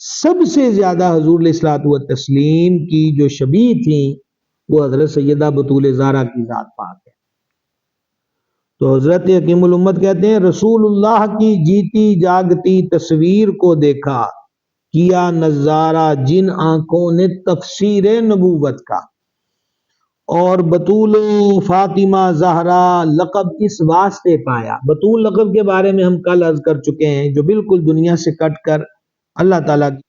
سب سے زیادہ حضور علیہ الصلوۃ والتسلیم کی جو شبیہ تھیں وہ حضرت سیدہ بطول زہرا کی ذات پاک ہے۔ تو حضرت حکیم الامت کہتے ہیں رسول اللہ کی جیتی جاگتی تصویر کو دیکھا، کیا نظارہ جن آنکھوں نے تفسیر نبوت کا، اور بطول و فاطمہ زہرا لقب اس واسطے پایا۔ بطول لقب کے بارے میں ہم کل عرض کر چکے ہیں، جو بالکل دنیا سے کٹ کر اللہ تعالیٰ کی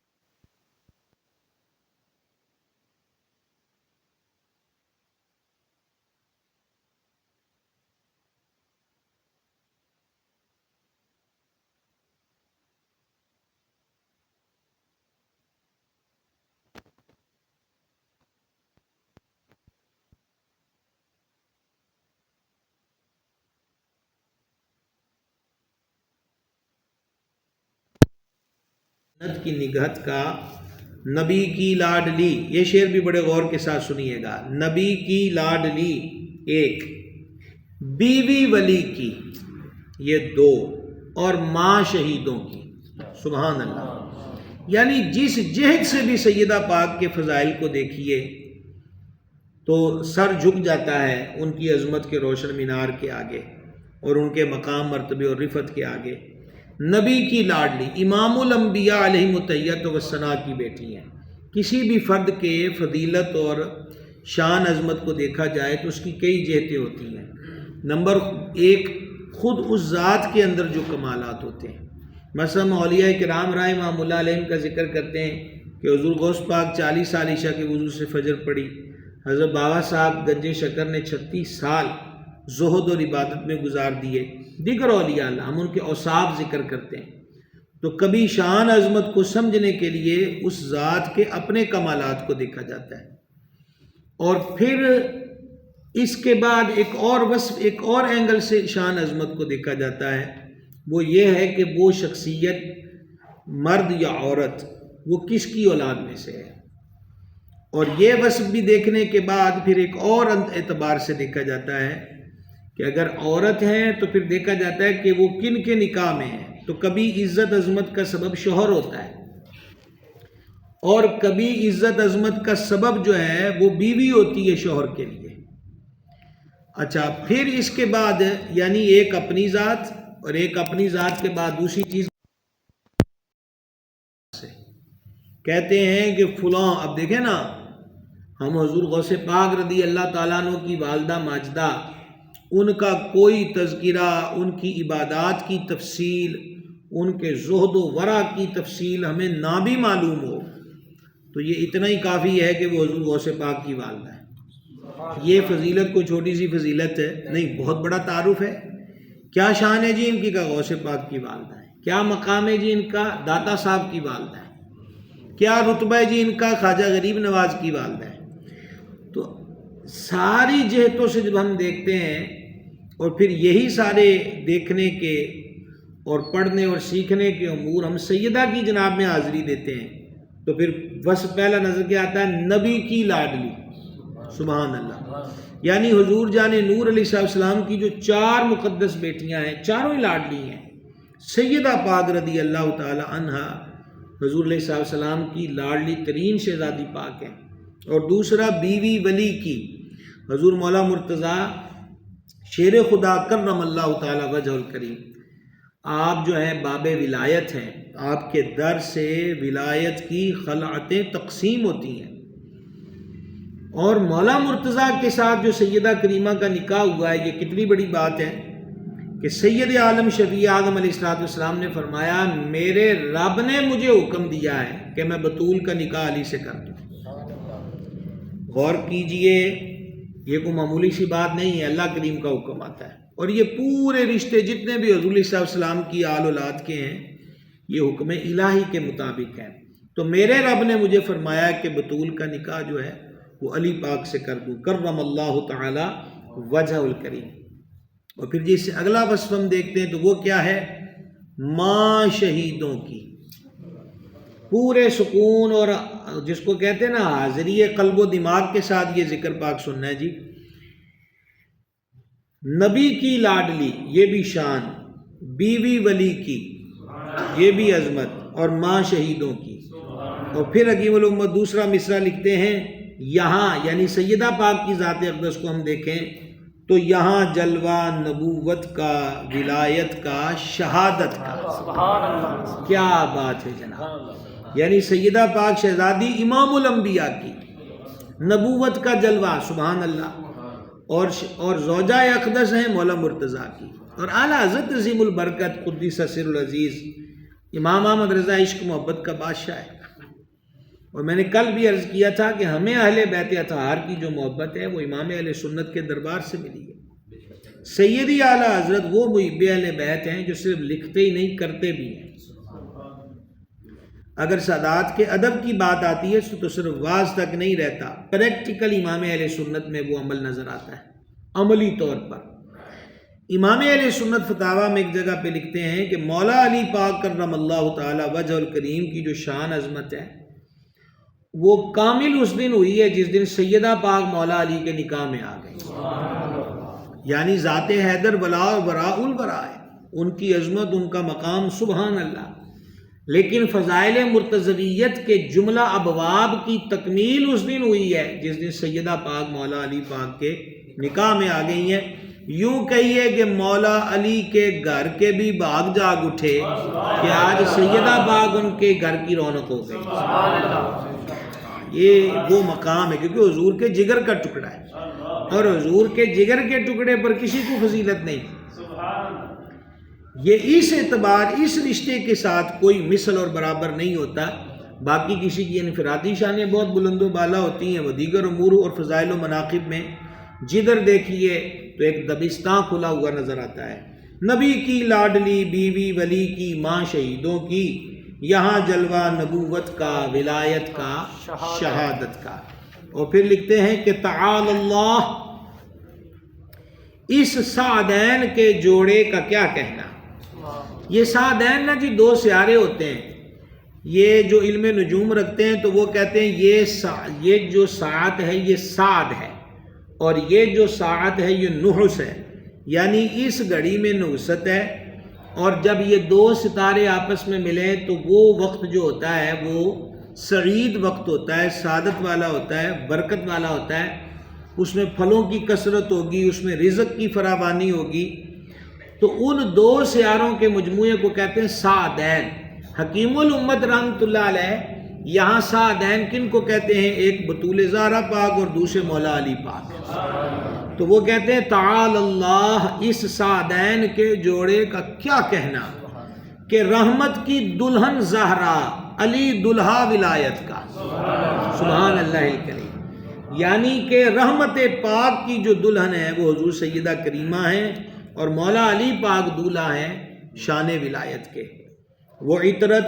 کی نگہت کا، نبی کی لاڈلی، یہ شعر بھی بڑے غور کے ساتھ سنیے گا، نبی کی لاڈلی ایک، بیوی ولی کی یہ دو، اور ماں شہیدوں کی، سبحان اللہ۔ یعنی جس جہد سے بھی سیدہ پاک کے فضائل کو دیکھیے تو سر جھک جاتا ہے ان کی عظمت کے روشن مینار کے آگے اور ان کے مقام مرتبے اور رفعت کے آگے۔ نبی کی لاڈلی، امام الانبیاء علیہ التحیۃ والثناء کی بیٹی ہیں۔ کسی بھی فرد کے فضیلت اور شان عظمت کو دیکھا جائے تو اس کی کئی جہتیں ہوتی ہیں۔ نمبر ایک، خود اس ذات کے اندر جو کمالات ہوتے ہیں، مثلا اولیاء کرام رحمہم اللہ علیہم کا ذکر کرتے ہیں کہ حضور غوث پاک 40 سال عشاء کے وضو سے فجر پڑھی، حضرت بابا صاحب گنج شکر نے 36 سال زہد اور عبادت میں گزار دیے، دیگر اولیاء اللہ ہم ان کے اوصاف ذکر کرتے ہیں۔ تو کبھی شان عظمت کو سمجھنے کے لیے اس ذات کے اپنے کمالات کو دیکھا جاتا ہے، اور پھر اس کے بعد ایک اور وصف، ایک اور اینگل سے شان عظمت کو دیکھا جاتا ہے، وہ یہ ہے کہ وہ شخصیت مرد یا عورت وہ کس کی اولاد میں سے ہے، اور یہ وصف بھی دیکھنے کے بعد پھر ایک اور اعتبار سے دیکھا جاتا ہے کہ اگر عورت ہے تو پھر دیکھا جاتا ہے کہ وہ کن کے نکاح میں ہے۔ تو کبھی عزت عظمت کا سبب شوہر ہوتا ہے، اور کبھی عزت عظمت کا سبب جو ہے وہ بیوی ہوتی ہے شوہر کے لیے۔ اچھا، پھر اس کے بعد یعنی ایک اپنی ذات، اور ایک اپنی ذات کے بعد دوسری چیز سے کہتے ہیں کہ فلاں، اب دیکھیں نا، ہم حضور غوث پاک رضی اللہ تعالیٰ عنہ کی والدہ ماجدہ، ان کا کوئی تذکرہ، ان کی عبادات کی تفصیل، ان کے زہد و ورع کی تفصیل ہمیں نہ بھی معلوم ہو تو یہ اتنا ہی کافی ہے کہ وہ حضور غوث پاک کی والدہ ہے۔ یہ فضیلت کوئی چھوٹی سی فضیلت ہے نہیں، بہت بڑا تعارف ہے۔ کیا شان ہے جی ان کی؟ کا غوث پاک کی والدہ ہے۔ کیا مقام ہے جی ان کا؟ داتا صاحب کی والدہ ہے۔ کیا رتبہ ہے جی ان کا؟ خواجہ غریب نواز کی والدہ ہے۔ تو ساری جہتوں سے جب ہم دیکھتے ہیں، اور پھر یہی سارے دیکھنے کے اور پڑھنے اور سیکھنے کے امور ہم سیدہ کی جناب میں حاضری دیتے ہیں، تو پھر وصف پہلا نظر کیا آتا ہے؟ نبی کی لاڈلی، سبحان اللہ۔ یعنی حضور جان نور علیہ السلام کی جو 4 مقدس بیٹیاں ہیں، چاروں ہی لاڈلی ہیں۔ سیدہ پاک رضی اللہ تعالی عنہا حضور علیہ السلام کی لاڈلی ترین شہزادی پاک ہیں۔ اور دوسرا بیوی ولی کی، حضور مولا مرتضیٰ شیر خدا کرم اللہ تعالی وجہ الکریم، آپ جو ہیں باب ولایت ہیں، آپ کے در سے ولایت کی خلعتیں تقسیم ہوتی ہیں، اور مولا مرتضیٰ کے ساتھ جو سیدہ کریمہ کا نکاح ہوا ہے، یہ کتنی بڑی بات ہے کہ سید عالم شفیع اعظم علیہ السلام نے فرمایا میرے رب نے مجھے حکم دیا ہے کہ میں بطول کا نکاح علی سے کر دوں۔ غور کیجئے، یہ کوئی معمولی سی بات نہیں ہے، اللہ کریم کا حکم آتا ہے، اور یہ پورے رشتے جتنے بھی حضور علیہ السلام کی آل اولاد کے ہیں یہ حکم الہی کے مطابق ہیں۔ تو میرے رب نے مجھے فرمایا کہ بطول کا نکاح جو ہے وہ علی پاک سے کر دوں، کرم اللہ تعالی وجہ الکریم۔ اور پھر جس سے اگلا وصف ہم دیکھتے ہیں تو وہ کیا ہے؟ ماں شہیدوں کی، پورے سکون اور جس کو کہتے ہیں نا حاضری قلب و دماغ کے ساتھ یہ ذکر پاک سننا ہے جی۔ نبی کی لاڈلی، یہ بھی شان، بیوی ولی کی، یہ بھی عظمت، اور ماں شہیدوں کی۔ اور پھر حکیم الامت دوسرا مصرع لکھتے ہیں، یہاں یعنی سیدہ پاک کی ذات اقدس کو ہم دیکھیں تو یہاں جلوہ نبوت کا، ولایت کا، شہادت کا، سبحان اللہ، کیا بات ہے جناب، یعنی سیدہ پاک شہزادی امام الانبیاء کی نبوت کا جلوہ، سبحان اللہ، اور زوجہ اقدس ہیں مولا مرتضیٰ کی، اور اعلیٰ حضرت عظیم البرکت قدس سر العزیز امام احمد رضا عشق محبت کا بادشاہ ہے۔ اور میں نے کل بھی عرض کیا تھا کہ ہمیں اہل بیت اطہار کی جو محبت ہے وہ امام اہل سنت کے دربار سے ملی ہے۔ سیدی اعلیٰ حضرت وہ محب اہل بیت ہیں جو صرف لکھتے ہی نہیں کرتے بھی ہیں۔ اگر سادات کے ادب کی بات آتی ہے تو صرف واز تک نہیں رہتا، پریکٹیکل امام اہل سنت میں وہ عمل نظر آتا ہے، عملی طور پر۔ امام اہل سنت فتاویٰ میں ایک جگہ پہ لکھتے ہیں کہ مولا علی پاک کرم اللہ تعالی وجہ الکریم کی جو شان عظمت ہے وہ کامل اس دن ہوئی ہے جس دن سیدہ پاک مولا علی کے نکاح میں آ گئی، یعنی ذات حیدر ولا اور براء البراء ہے، ان کی عظمت، ان کا مقام، سبحان اللہ۔ لیکن فضائل مرتضویت کے جملہ ابواب کی تکمیل اس دن ہوئی ہے جس دن سیدہ پاک مولا علی پاک کے نکاح میں آ گئی ہیں۔ یوں کہیے کہ مولا علی کے گھر کے بھی باغ جاگ اٹھے کہ آج سیدہ پاک ان کے گھر کی رونق ہو گئی۔ یہ وہ مقام ہے کیونکہ حضور کے جگر کا ٹکڑا ہے، اور حضور کے جگر کے ٹکڑے پر کسی کو فضیلت نہیں۔ یہ اس اعتبار، اس رشتے کے ساتھ کوئی مثل اور برابر نہیں ہوتا۔ باقی کسی کی انفرادی شانیں بہت بلند و بالا ہوتی ہیں، وہ دیگر امور اور فضائل و مناقب میں جدھر دیکھیے تو ایک دبستان کھلا ہوا نظر آتا ہے۔ نبی کی لاڈلی بیوی، ولی کی ماں، شہیدوں کی، یہاں جلوہ نبوت کا، ولایت کا، شہادت کا۔ اور پھر لکھتے ہیں کہ تعالی اللہ، اس سعدین کے جوڑے کا کیا کہنا۔ یہ سعدین نا جی دو سیارے ہوتے ہیں، یہ جو علم نجوم رکھتے ہیں تو وہ کہتے ہیں یہ جو ساعت ہے یہ سعد ہے، اور یہ جو ساعت ہے یہ نحس ہے، یعنی اس گھڑی میں نحست ہے، اور جب یہ دو ستارے آپس میں ملیں تو وہ وقت جو ہوتا ہے وہ سعید وقت ہوتا ہے، سعادت والا ہوتا ہے، برکت والا ہوتا ہے، اس میں پھلوں کی کثرت ہوگی، اس میں رزق کی فراوانی ہوگی۔ تو ان دو سیاروں کے مجموعے کو کہتے ہیں سعدین۔ حکیم الامت رحمۃ اللہ علیہ یہاں سعدین کن کو کہتے ہیں؟ ایک بطول زہرا پاک اور دوسرے مولا علی پاک۔ تو وہ کہتے ہیں تعالی اللہ، اس سعدین کے جوڑے کا کیا کہنا کہ رحمت کی دلہن زہرا، علی دلہا ولایت کا، سبحان اللہ الکریم، یعنی کہ رحمت پاک کی جو دلہن ہے وہ حضور سیدہ کریمہ ہیں، اور مولا علی پاک دولہا ہیں شان ولایت کے۔ وہ عطرت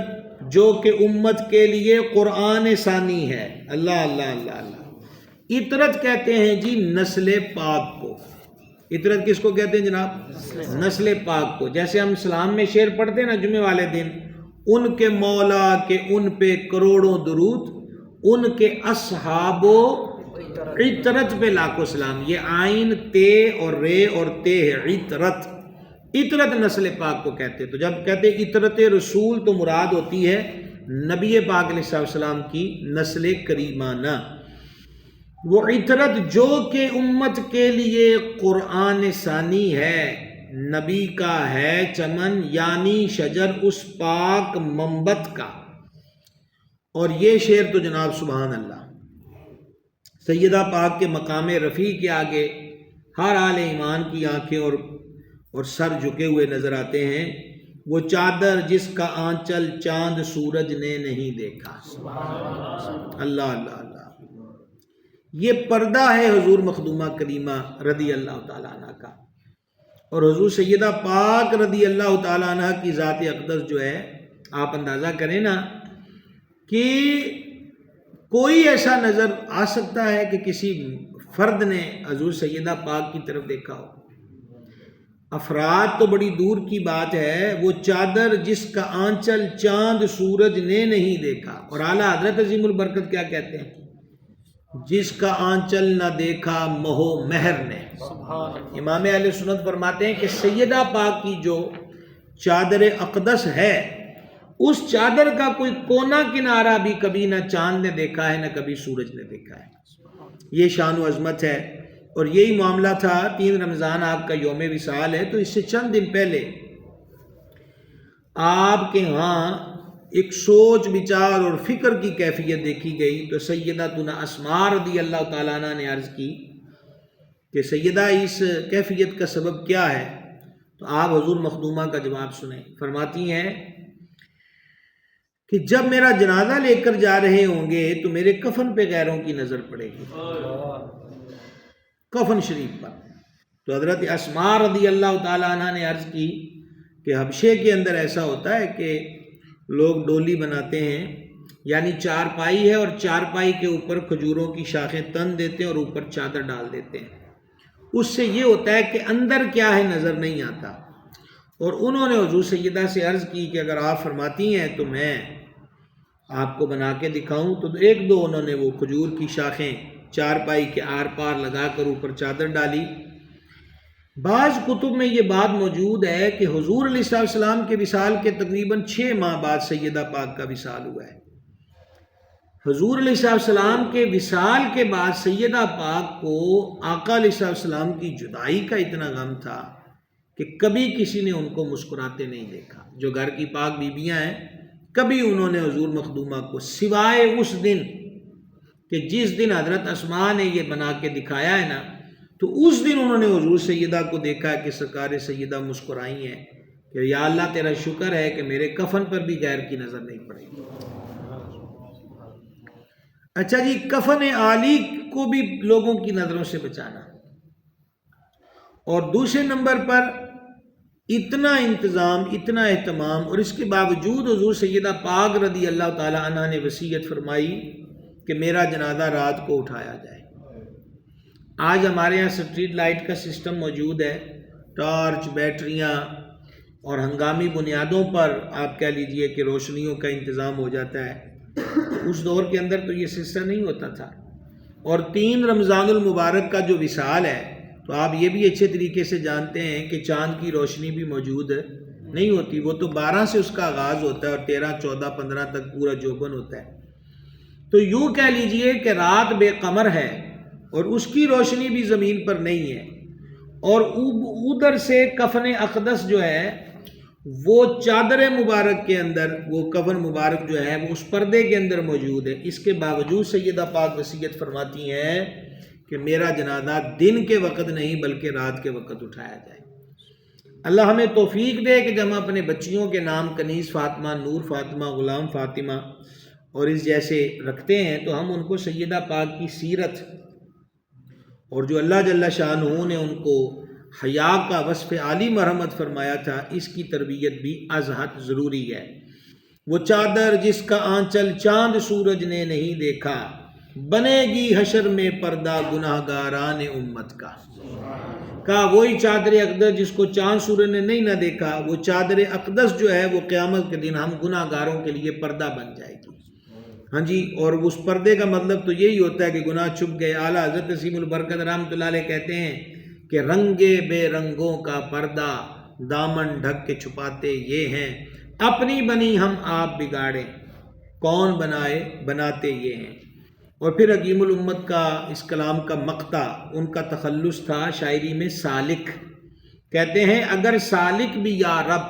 جو کہ امت کے لیے قرآن ثانی ہے، اللہ اللہ اللہ اللہ۔ عطرت کہتے ہیں جی نسل پاک کو۔ عطرت کس کو کہتے ہیں جناب؟ نسل پاک کو۔ جیسے ہم اسلام میں شعر پڑھتے ہیں نا جمعے والے دن، ان کے مولا کے ان پہ کروڑوں درود، ان کے اصحاب و عطرت پہ لاکھوں سلام۔ یہ عین تے اور رے اور تے ہے، عطرت۔ عطرت نسل پاک کو کہتے ہیں۔ تو جب کہتے ہیں عطرت رسول تو مراد ہوتی ہے نبی پاک علیہ السلام کی نسل کریمانہ۔ وہ عطرت جو کہ امت کے لیے قرآن ثانی ہے، نبی کا ہے چمن، یعنی شجر اس پاک منبت کا۔ اور یہ شعر تو جناب سبحان اللہ، سیدہ پاک کے مقام رفیع کے آگے ہر اہل ایمان کی آنکھیں اور سر جھکے ہوئے نظر آتے ہیں۔ وہ چادر جس کا آنچل چاند سورج نے نہیں دیکھا، اللہ اللہ اللہ۔ یہ پردہ ہے حضور مخدومہ کریمہ رضی اللہ تعالیٰ عنہ کا، اور حضور سیدہ پاک رضی اللہ تعالیٰ عنہ کی ذات اقدس جو ہے، آپ اندازہ کریں نا کہ کوئی ایسا نظر آ سکتا ہے کہ کسی فرد نے حضور سیدہ پاک کی طرف دیکھا ہو؟ افراد تو بڑی دور کی بات ہے، وہ چادر جس کا آنچل چاند سورج نے نہیں دیکھا۔ اور اعلیٰ حضرت عظیم البرکت کیا کہتے ہیں؟ جس کا آنچل نہ دیکھا مہو مہر نے۔ امام اہل سنت فرماتے ہیں کہ سیدہ پاک کی جو چادر اقدس ہے اس چادر کا کوئی کونا کنارہ بھی کبھی نہ چاند نے دیکھا ہے نہ کبھی سورج نے دیکھا ہے. یہ شان و عظمت ہے. اور یہی معاملہ تھا 3 رمضان آپ کا یوم وصال ہے، تو اس سے چند دن پہلے آپ کے ہاں ایک سوچ بچار اور فکر کی کیفیت دیکھی گئی. تو سیدتنا اسماء رضی اللہ تعالیٰ عنہ نے عرض کی کہ سیدہ اس کیفیت کا سبب کیا ہے؟ تو آپ حضور مخدومہ کا جواب سنیں. فرماتی ہیں کہ جب میرا جنازہ لے کر جا رہے ہوں گے تو میرے کفن پہ غیروں کی نظر پڑے گی، کفن شریف پر. تو حضرت اسماء رضی اللہ تعالیٰ عنہ نے عرض کی کہ حبشے کے اندر ایسا ہوتا ہے کہ لوگ ڈولی بناتے ہیں، یعنی چارپائی ہے اور چارپائی کے اوپر کھجوروں کی شاخیں تن دیتے ہیں اور اوپر چادر ڈال دیتے ہیں. اس سے یہ ہوتا ہے کہ اندر کیا ہے نظر نہیں آتا. اور انہوں نے حضور سیدہ سے عرض کی کہ اگر آپ فرماتی ہیں تو میں آپ کو بنا کے دکھاؤں. تو 1-2 انہوں نے وہ کھجور کی شاخیں چارپائی کے آر پار لگا کر اوپر چادر ڈالی. بعض کتب میں یہ بات موجود ہے کہ حضور علیہ السلام کے وصال کے تقریباً 6 ماہ بعد سیدہ پاک کا وصال ہوا ہے. حضور علیہ السلام کے وصال کے بعد سیدہ پاک کو آقا علیہ السلام کی جدائی کا اتنا غم تھا کہ کبھی کسی نے ان کو مسکراتے نہیں دیکھا. جو گھر کی پاک بیبیاں ہیں کبھی انہوں نے حضور مخدومہ کو سوائے اس دن کہ جس دن حضرت اسماء نے یہ بنا کے دکھایا ہے نا، تو اس دن انہوں نے حضور سیدہ کو دیکھا کہ سرکار سیدہ مسکرائی ہیں کہ یا اللہ تیرا شکر ہے کہ میرے کفن پر بھی غیر کی نظر نہیں پڑے گی. اچھا جی، کفن عالی کو بھی لوگوں کی نظروں سے بچانا، اور دوسرے نمبر پر اتنا انتظام، اتنا اہتمام، اور اس کے باوجود حضور سیدہ پاک رضی اللہ تعالی عنہ نے وصیت فرمائی کہ میرا جنازہ رات کو اٹھایا جائے. آج ہمارے یہاں سٹریٹ لائٹ کا سسٹم موجود ہے، ٹارچ، بیٹریاں اور ہنگامی بنیادوں پر آپ کہہ لیجئے کہ روشنیوں کا انتظام ہو جاتا ہے. اس دور کے اندر تو یہ سلسلہ نہیں ہوتا تھا. اور 3 رمضان المبارک کا جو وصال ہے تو آپ یہ بھی اچھے طریقے سے جانتے ہیں کہ چاند کی روشنی بھی موجود نہیں ہوتی. وہ تو 12 سے اس کا آغاز ہوتا ہے اور 13، 14، 15 تک پورا جوبن ہوتا ہے. تو یوں کہہ لیجئے کہ رات بے قمر ہے اور اس کی روشنی بھی زمین پر نہیں ہے. اور ادھر سے کفن اقدس جو ہے وہ چادر مبارک کے اندر، وہ کفن مبارک جو ہے وہ اس پردے کے اندر موجود ہے. اس کے باوجود سیدہ پاک وصیت فرماتی ہیں کہ میرا جنازہ دن کے وقت نہیں بلکہ رات کے وقت اٹھایا جائے. اللہ ہمیں توفیق دے کہ جب ہم اپنے بچیوں کے نام کنیز فاطمہ، نور فاطمہ، غلام فاطمہ اور اس جیسے رکھتے ہیں تو ہم ان کو سیدہ پاک کی سیرت اور جو اللہ جل شانہ نے ان کو حیا کا وصف عالی مرحمت فرمایا تھا، اس کی تربیت بھی از حد ضروری ہے. وہ چادر جس کا آنچل چاند سورج نے نہیں دیکھا، بنے گی حشر میں پردہ گناہگاران امت کا. کہا وہی چادر اقدس جس کو چاند سورج نے نہیں نہ دیکھا، وہ چادر اقدس جو ہے وہ قیامت کے دن ہم گناہگاروں کے لیے پردہ بن جائے گی. ہاں جی، اور اس پردے کا مطلب تو یہی ہوتا ہے کہ گناہ چھپ گئے. اعلیٰ حضرت نسیم البرکت رحمۃ اللہ علیہ کہتے ہیں کہ رنگے بے رنگوں کا پردہ دامن ڈھک کے چھپاتے یہ ہیں، اپنی بنی ہم آپ بگاڑے کون بنائے بناتے یہ ہیں. اور پھر حکیم الامت کا اس کلام کا مقطع ان کا تخلص تھا شاعری میں. سالک کہتے ہیں اگر سالک بھی یا رب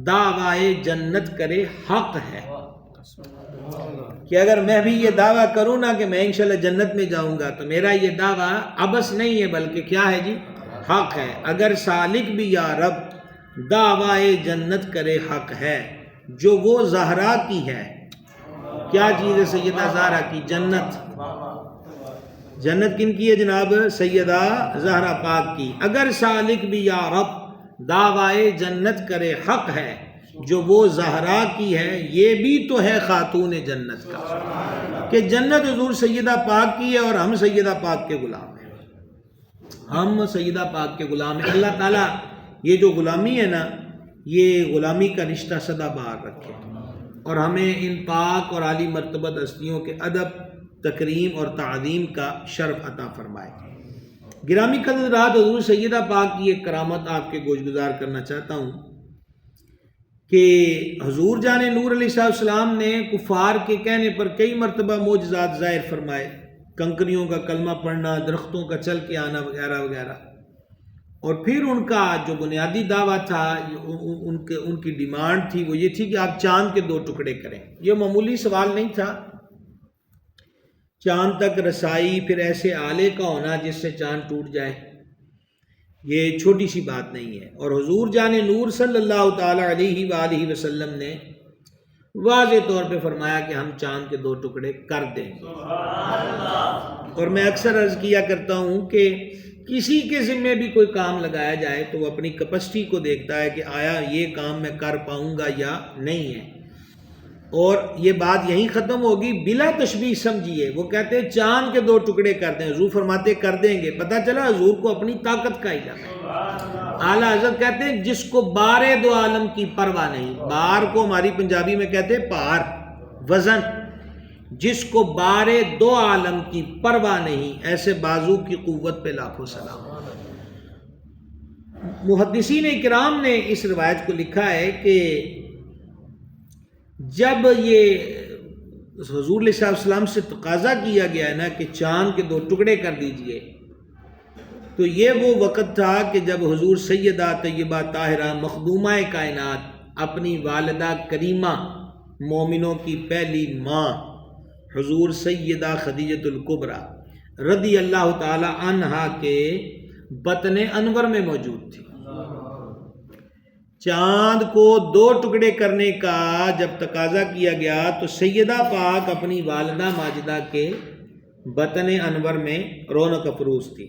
دعوائے جنت کرے حق ہے، کہ اگر میں بھی یہ دعویٰ کروں نا کہ میں انشاءاللہ جنت میں جاؤں گا تو میرا یہ دعویٰ عبث نہیں ہے بلکہ کیا ہے جی، حق ہے. اگر سالک بھی یا رب دعوائے جنت کرے حق ہے، جو وہ زہرا کی ہے. کیا چیز ہے سیدہ زہرا کی؟ جنت. جنت کن کی ہے جناب؟ سیدہ زہرا پاک کی. اگر سالک بھی یا رب دعوائے جنت کرے حق ہے، جو وہ زہرا کی ہے، یہ بھی تو ہے خاتون جنت کا، کہ جنت حضور سیدہ پاک کی ہے اور ہم سیدہ پاک کے غلام ہیں. ہم سیدہ پاک کے غلام ہیں. اللہ تعالیٰ یہ جو غلامی ہے نا، یہ غلامی کا رشتہ سدا بہار رکھے اور ہمیں ان پاک اور عالی مرتبہ ہستیوں کے ادب، تکریم اور تعظیم کا شرف عطا فرمائے. گرامی قدر رات حضور سیدہ پاک کی ایک کرامت آپ کے گوش گزار کرنا چاہتا ہوں کہ حضور جان نور علیہ السلام نے کفار کے کہنے پر کئی مرتبہ معجزات ظاہر فرمائے، کنکریوں کا کلمہ پڑھنا، درختوں کا چل کے آنا وغیرہ وغیرہ، اور پھر ان کا جو بنیادی دعویٰ تھا، ان کی ڈیمانڈ تھی، وہ یہ تھی کہ آپ چاند کے 2 ٹکڑے کریں۔ یہ معمولی سوال نہیں تھا، چاند تک رسائی، پھر ایسے آلے کا ہونا جس سے چاند ٹوٹ جائے، یہ چھوٹی سی بات نہیں ہے۔ اور حضور جان نور صلی اللہ تعالی علیہ وآلہ وسلم نے واضح طور پہ فرمایا کہ ہم چاند کے 2 ٹکڑے کر دیں گے۔ اور میں اکثر عرض کیا کرتا ہوں کہ کسی کے ذمے بھی کوئی کام لگایا جائے تو وہ اپنی کیپیسٹی کو دیکھتا ہے کہ آیا یہ کام میں کر پاؤں گا یا نہیں ہے، اور یہ بات یہیں ختم ہوگی بلا تشبیہ سمجھیے۔ وہ کہتے ہیں چاند کے 2 ٹکڑے کر دیں، حضور فرماتے کر دیں گے، پتہ چلا حضور کو اپنی طاقت کا علم ہے۔ اعلیٰ حضرت کہتے ہیں جس کو بارے 2 عالم کی پرواہ نہیں، بار کو ہماری پنجابی میں کہتے ہیں پار، وزن، جس کو بارے 2 عالم کی پرواہ نہیں، ایسے بازو کی قوت پہ لاکھوں سلام۔ محدثین اکرام نے اس روایت کو لکھا ہے کہ جب یہ حضور علیہ السلام سے تقاضا کیا گیا ہے نا کہ چاند کے 2 ٹکڑے کر دیجئے، تو یہ وہ وقت تھا کہ جب حضور سیدہ طیبہ طاہرہ مخدومہ کائنات اپنی والدہ کریمہ مومنوں کی پہلی ماں حضور سیدہ خدیجۃ الکبریٰ رضی اللہ تعالی عنہا کے بطن انور میں موجود تھی۔ چاند کو 2 ٹکڑے کرنے کا جب تقاضا کیا گیا تو سیدہ پاک اپنی والدہ ماجدہ کے بطن انور میں رونق افروز تھی۔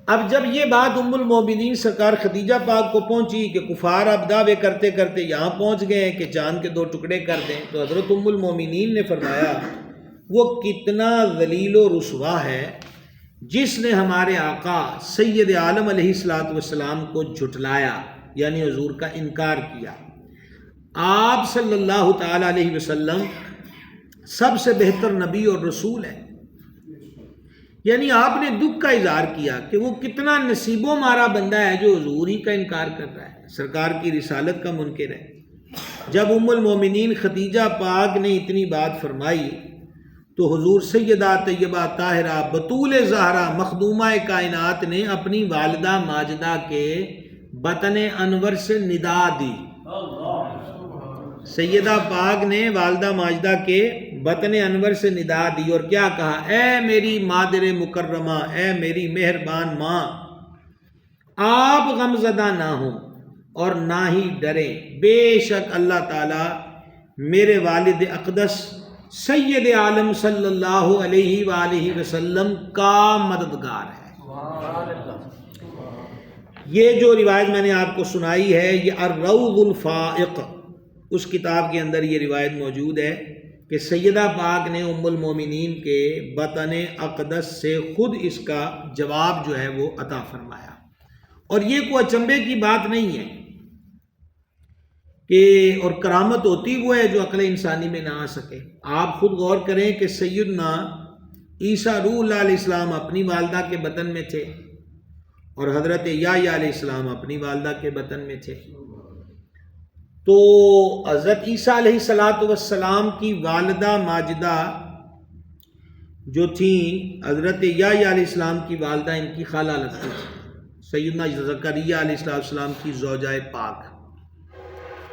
اب جب یہ بات ام المومنین سرکار خدیجہ پاک کو پہنچی کہ کفار اب دعوے کرتے کرتے یہاں پہنچ گئے کہ چاند کے 2 ٹکڑے کر دیں، تو حضرت ام المومنین نے فرمایا وہ کتنا ذلیل و رسوا ہے جس نے ہمارے آقا سید عالم علیہ السلام کو جھٹلایا، یعنی حضور کا انکار کیا۔ آپ صلی اللہ تعالی علیہ وسلم سب سے بہتر نبی اور رسول ہیں، یعنی آپ نے دکھ کا اظہار کیا کہ وہ کتنا نصیب و مارا بندہ ہے جو حضور ہی کا انکار کر رہا ہے، سرکار کی رسالت کا منکر ہے۔ جب ام المومنین خدیجہ پاک نے اتنی بات فرمائی تو حضور سیدہ طیبہ طاہرہ بطول زہرا مخدومہ کائنات نے اپنی والدہ ماجدہ کے بطن انور سے ندا دی۔ سیدہ پاک نے والدہ ماجدہ کے بطن انور سے ندا دی اور کیا کہا؟ اے میری مادر مکرمہ، اے میری مہربان ماں، آپ غمزدہ نہ ہوں اور نہ ہی ڈریں، بے شک اللہ تعالی میرے والد اقدس سید عالم صلی اللہ علیہ وآلہ وسلم کا مددگار ہے۔ یہ جو روایت میں نے آپ کو سنائی ہے یہ الروض الفائق، اس کتاب کے اندر یہ روایت موجود ہے کہ سیدہ پاک نے ام المومنین کے بطن اقدس سے خود اس کا جواب جو ہے وہ عطا فرمایا۔ اور یہ کوئی اچنبے کی بات نہیں ہے کہ اور کرامت ہوتی وہ ہے جو عقل انسانی میں نہ آ سکے۔ آپ خود غور کریں کہ سیدنا عیسیٰ روح اللہ علیہ السلام اپنی والدہ کے بطن میں تھے اور حضرت یحییٰ علیہ السلام اپنی والدہ کے بطن میں تھے، تو حضرت عیسیٰ علیہ السلام کی والدہ ماجدہ جو تھیں حضرت یحییٰ علیہ السلام کی والدہ ان کی خالہ لگتی تھی، سیدنا زکریا علیہ السلام کی زوجہ پاک۔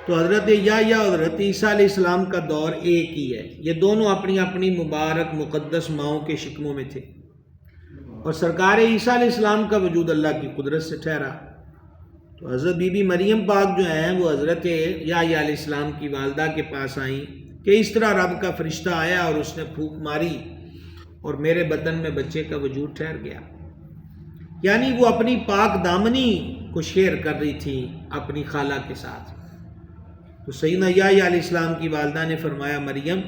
تو حضرت یحییٰ اور حضرت عیسیٰ علیہ السلام کا دور ایک ہی ہے، یہ دونوں اپنی اپنی مبارک مقدس ماؤں کے شکموں میں تھے، اور سرکار عیسیٰ علیہ السلام کا وجود اللہ کی قدرت سے ٹھہرا۔ تو حضرت بی بی مریم پاک جو ہیں وہ حضرت یحییٰ علیہ السلام کی والدہ کے پاس آئیں کہ اس طرح رب کا فرشتہ آیا اور اس نے پھونک ماری اور میرے بطن میں بچے کا وجود ٹھہر گیا، یعنی وہ اپنی پاک دامنی کو شیئر کر رہی تھی اپنی خالہ کے ساتھ۔ تو سیدنا یحییٰ علیہ السلام کی والدہ نے فرمایا مریم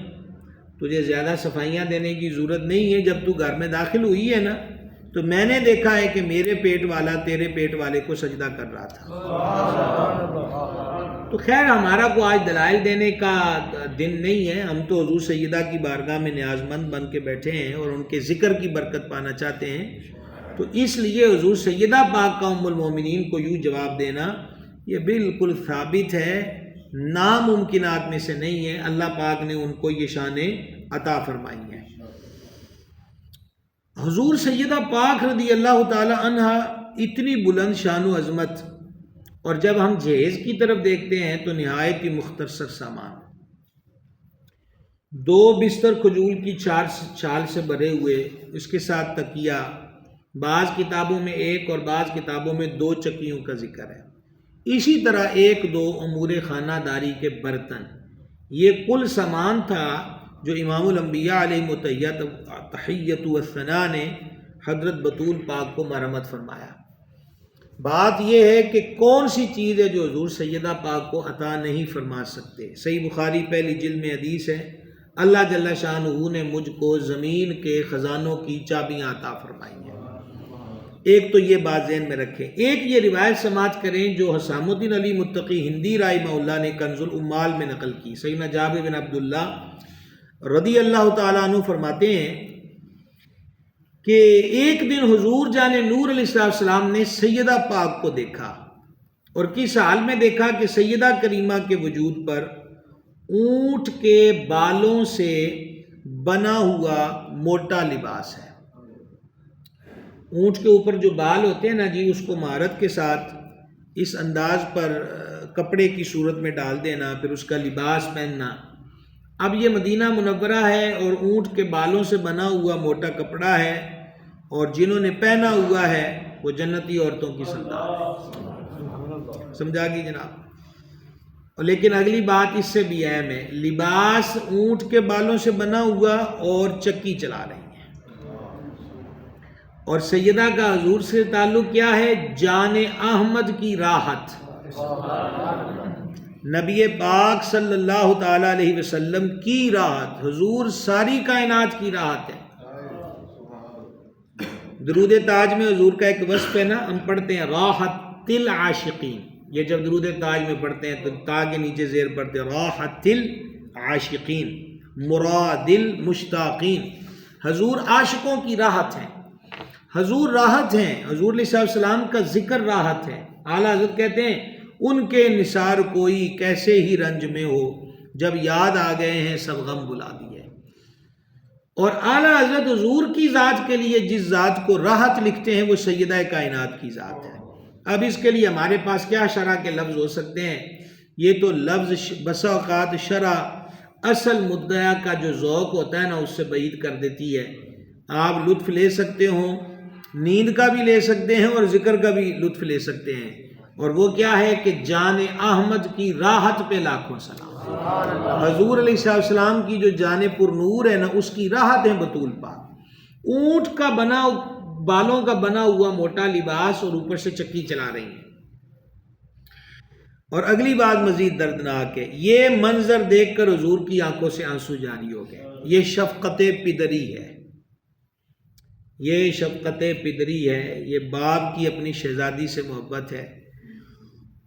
تجھے زیادہ صفائیاں دینے کی ضرورت نہیں ہے، جب تو گھر میں داخل ہوئی ہے نا تو میں نے دیکھا ہے کہ میرے پیٹ والا تیرے پیٹ والے کو سجدہ کر رہا تھا۔ تو خیر ہمارا کو آج دلائل دینے کا دن نہیں ہے، ہم تو حضور سیدہ کی بارگاہ میں نیاز مند بن کے بیٹھے ہیں اور ان کے ذکر کی برکت پانا چاہتے ہیں، تو اس لیے حضور سیدہ پاک کا ام المومنین کو یوں جواب دینا یہ بالکل ثابت ہے، ناممکنات میں سے نہیں ہے، اللہ پاک نے ان کو یہ شانیں عطا فرمائی ہیں۔ حضور سیدہ پاک رضی اللہ تعالی عنہ اتنی بلند شان و عظمت، اور جب ہم جہیز کی طرف دیکھتے ہیں تو نہایت ہی مختصر سامان، 2 بستر کھجور کی چھال سے بھرے ہوئے، اس کے ساتھ تکیہ، بعض کتابوں میں 1 اور بعض کتابوں میں 2 چکیوں کا ذکر ہے، اسی طرح 1-2 امور خانہ داری کے برتن، یہ کل سامان تھا جو امام الانبیاء علیہ تحیت و ثنا نے حضرت بطول پاک کو مرحمت فرمایا۔ بات یہ ہے کہ کون سی چیز ہے جو حضور سیدہ پاک کو عطا نہیں فرما سکتے؟ صحیح بخاری پہلی جلد میں حدیث ہے، اللہ جل شانہ نے مجھ کو زمین کے خزانوں کی چابیاں عطا فرمائی ہیں۔ ایک تو یہ بات ذہن میں رکھیں۔ ایک یہ روایت سماعت کریں جو حسام الدین علی متقی ہندی رحمہ اللہ نے کنز العمال میں نقل کی۔ سیدنا جابر بن عبداللہ رضی اللہ تعالیٰ عنہ فرماتے ہیں کہ ایک دن حضور جان نور علیہ السلام نے سیدہ پاک کو دیکھا، اور کس حال میں دیکھا کہ سیدہ کریمہ کے وجود پر اونٹ کے بالوں سے بنا ہوا موٹا لباس ہے۔ اونٹ کے اوپر جو بال ہوتے ہیں نا جی، اس کو مہارت کے ساتھ اس انداز پر کپڑے کی صورت میں ڈال دینا، پھر اس کا لباس پہننا۔ اب یہ مدینہ منورہ ہے اور اونٹ کے بالوں سے بنا ہوا موٹا کپڑا ہے، اور جنہوں نے پہنا ہوا ہے وہ جنتی عورتوں کی سردار ہے۔ سمجھا گی جناب؟ اور لیکن اگلی بات اس سے بھی اہم ہے، لباس اونٹ کے بالوں سے بنا ہوا اور چکی چلا رہی ہیں، اور سیدہ کا حضور سے تعلق کیا ہے؟ جان احمد کی راحت، نبی پاک صلی اللہ تعالی علیہ وسلم کی راحت، حضور ساری کائنات کی راحت ہے۔ درود تاج میں حضور کا ایک وصف ہے نا، ہم پڑھتے ہیں راحت العاشقین، یہ جب درود تاج میں پڑھتے ہیں تو تا کے نیچے زیر پڑھتے ہیں راحت العاشقین مراد المشتاقین، حضور عاشقوں کی راحت ہیں، حضور راحت ہیں، حضور علیہ السلام کا ذکر راحت ہے۔ اعلیٰ حضرت کہتے ہیں ان کے نثار کوئی کیسے ہی رنج میں ہو، جب یاد آ گئے ہیں سب غم بلا دیے۔ اور اعلیٰ حضرت حضور کی ذات کے لیے جس ذات کو راحت لکھتے ہیں وہ سیدہ کائنات کی ذات ہے۔ اب اس کے لیے ہمارے پاس کیا شرح کے لفظ ہو سکتے ہیں؟ یہ تو لفظ بسا اوقات شرح اصل مدعا کا جو ذوق ہوتا ہے نا اس سے بعید کر دیتی ہے۔ آپ لطف لے سکتے ہوں، نیند کا بھی لے سکتے ہیں اور ذکر کا بھی لطف لے سکتے ہیں، اور وہ کیا ہے کہ جان احمد کی راحت پہ لاکھوں سلام۔ حضور علیہ السلام کی جو جان پر نور ہے نا اس کی راحت ہے بطول پاک، اونٹ کا بنا بالوں کا بنا ہوا موٹا لباس اور اوپر سے چکی چلا رہی ہیں۔ اور اگلی بات مزید دردناک ہے، یہ منظر دیکھ کر حضور کی آنکھوں سے آنسو جاری ہو گئے۔ یہ شفقت پدری ہے، یہ شفقت پدری ہے، یہ باپ کی اپنی شہزادی سے محبت ہے،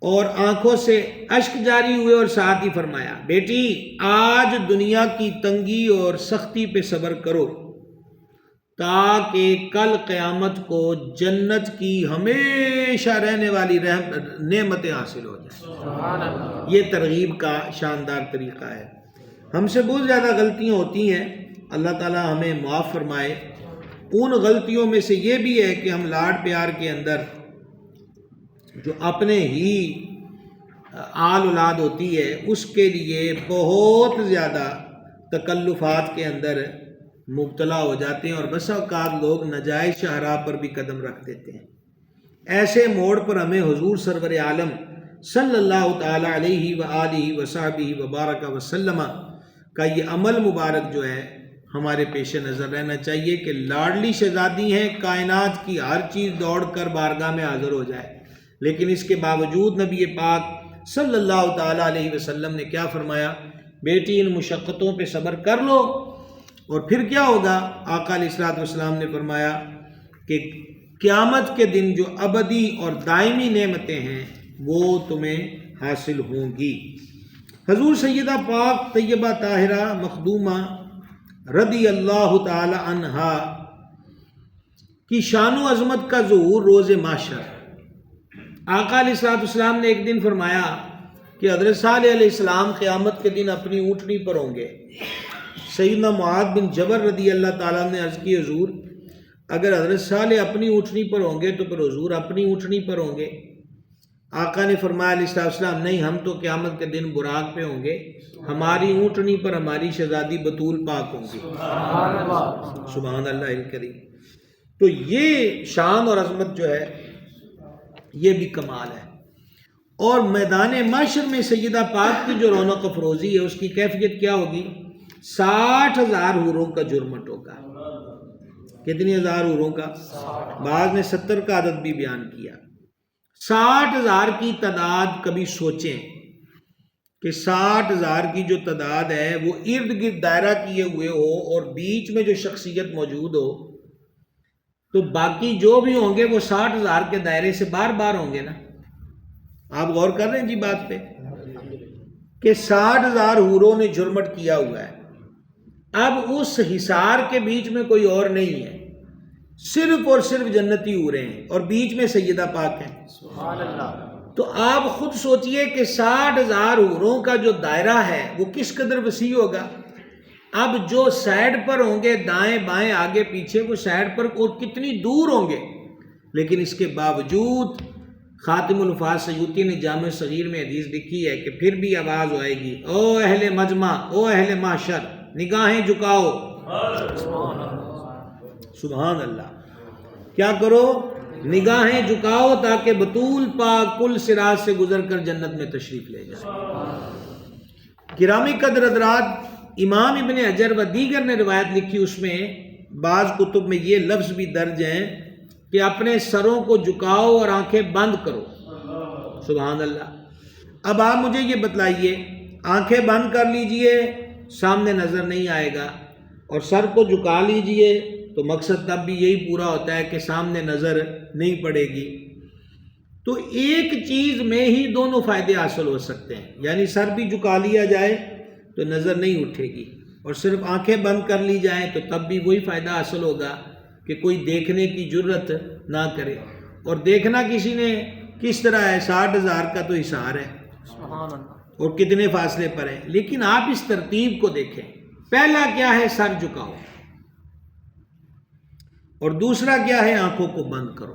اور آنکھوں سے اشک جاری ہوئے اور ساتھ ہی فرمایا بیٹی آج دنیا کی تنگی اور سختی پہ صبر کرو تاکہ کل قیامت کو جنت کی ہمیشہ رہنے والی نعمتیں حاصل ہو جائیں۔ یہ ترغیب کا شاندار طریقہ ہے۔ ہم سے بہت زیادہ غلطیاں ہوتی ہیں، اللہ تعالی ہمیں معاف فرمائے۔ ان غلطیوں میں سے یہ بھی ہے کہ ہم لاڈ پیار کے اندر جو اپنے ہی آل اولاد ہوتی ہے اس کے لیے بہت زیادہ تکلفات کے اندر مبتلا ہو جاتے ہیں، اور بسا اوقات لوگ ناجائز شاہراہ پر بھی قدم رکھ دیتے ہیں۔ ایسے موڑ پر ہمیں حضور سرور عالم صلی اللہ تعالی علیہ وآلہ وصحبہ وبارک وسلم کا یہ عمل مبارک جو ہے ہمارے پیش نظر رہنا چاہیے کہ لاڈلی شہزادی ہیں، کائنات کی ہر چیز دوڑ کر بارگاہ میں حاضر ہو جائے، لیکن اس کے باوجود نبی پاک صلی اللہ تعالی علیہ وسلم نے کیا فرمایا؟ بیٹی ان مشقتوں پہ صبر کر لو، اور پھر کیا ہوگا؟ آقا علیہ السلام نے فرمایا کہ قیامت کے دن جو ابدی اور دائمی نعمتیں ہیں وہ تمہیں حاصل ہوں گی۔ حضور سیدہ پاک طیبہ طاہرہ مخدومہ رضی اللہ تعالی عنہا کی شان و عظمت کا ظہور روز محشر آقا علیہ الصلوۃ والسلام نے ایک دن فرمایا کہ حضرت صالح علیہ السلام قیامت کے دن اپنی اونٹنی پر ہوں گے۔ سیدنا معاذ بن جبل رضی اللہ تعالیٰ نے عرض کی حضور اگر حضرت صالح اپنی اونٹنی پر ہوں گے تو پھر حضور اپنی اونٹنی پر ہوں گے؟ آقا نے فرمایا علیہ السلام نہیں، ہم تو قیامت کے دن براق پہ ہوں گے، ہماری اونٹنی پر ہماری شہزادی بطول پاک ہوں گی۔ سبحان اللہ الکریم۔ تو یہ شان اور عظمت جو ہے یہ بھی کمال ہے۔ اور میدان محشر میں سیدہ پاک کی جو رونق افروزی ہے اس کی کیفیت کیا ہوگی؟ 60,000 حوروں کا جرمٹ ہوگا۔ کتنی ہزار حوروں کا؟ بعض نے 70 کا عدد بھی بیان کیا۔ 60,000 کی تعداد، کبھی سوچیں کہ 60,000 کی جو تعداد ہے وہ ارد گرد دائرہ کیے ہوئے ہو اور بیچ میں جو شخصیت موجود ہو تو باقی جو بھی ہوں گے وہ 60,000 کے دائرے سے بار بار ہوں گے نا۔ آپ غور کر رہے ہیں جی بات پہ کہ 60,000 حوروں نے جرمٹ کیا ہوا ہے۔ اب اس حصار کے بیچ میں کوئی اور نہیں ہے، صرف اور صرف جنتی حوریں ہیں اور بیچ میں سیدہ پاک ہیں۔ سبحان اللہ۔ تو آپ خود سوچئے کہ 60,000 حوروں کا جو دائرہ ہے وہ کس قدر وسیع ہوگا۔ اب جو سائڈ پر ہوں گے، دائیں بائیں آگے پیچھے، وہ سائڈ پر اور کتنی دور ہوں گے، لیکن اس کے باوجود خاتم الحفاظ سیوطی نے جامع صغیر میں حدیث لکھی ہے کہ پھر بھی آواز آئے گی، او اہل مجمع، او اہل محشر، نگاہیں جھکاؤ۔ سبحان اللہ۔ کیا کرو؟ نگاہیں جھکاؤ تاکہ بطول پاک کل صراط سے گزر کر جنت میں تشریف لے جائے۔ گرامی قدر حضرات، امام ابن حجر و دیگر نے روایت لکھی، اس میں بعض کتب میں یہ لفظ بھی درج ہیں کہ اپنے سروں کو جھکاؤ اور آنکھیں بند کرو۔ سبحان اللہ۔ اب آپ مجھے یہ بتلائیے، آنکھیں بند کر لیجئے، سامنے نظر نہیں آئے گا، اور سر کو جھکا لیجئے تو مقصد تب بھی یہی پورا ہوتا ہے کہ سامنے نظر نہیں پڑے گی۔ تو ایک چیز میں ہی دونوں فائدے حاصل ہو سکتے ہیں، یعنی سر بھی جھکا لیا جائے تو نظر نہیں اٹھے گی، اور صرف آنکھیں بند کر لی جائیں تو تب بھی وہی فائدہ حاصل ہوگا کہ کوئی دیکھنے کی جرت نہ کرے۔ اور دیکھنا کسی نے کس طرح ہے؟ 60,000 کا تو حصار ہے اور کتنے فاصلے پر ہے، لیکن آپ اس ترتیب کو دیکھیں۔ پہلا کیا ہے؟ سر جھکاؤ، اور دوسرا کیا ہے؟ آنکھوں کو بند کرو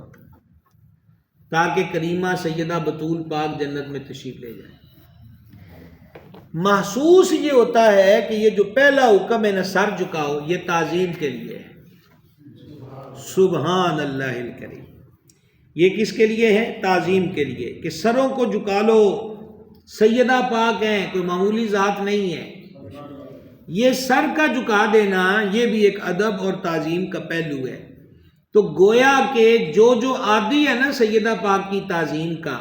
تاکہ کریمہ سیدہ بطول پاک جنت میں تشریف لے جائے۔ محسوس یہ ہوتا ہے کہ یہ جو پہلا حکم ہے نا، سر جھکاؤ، یہ تعظیم کے لیے ہے۔ سبحان اللہ الکریم۔ یہ کس کے لیے ہے؟ تعظیم کے لیے، کہ سروں کو جھکا لو، سیدہ پاک ہیں، کوئی معمولی ذات نہیں ہے۔ یہ سر کا جھکا دینا یہ بھی ایک ادب اور تعظیم کا پہلو ہے۔ تو گویا کہ جو عادی ہے نا سیدہ پاک کی تعظیم کا،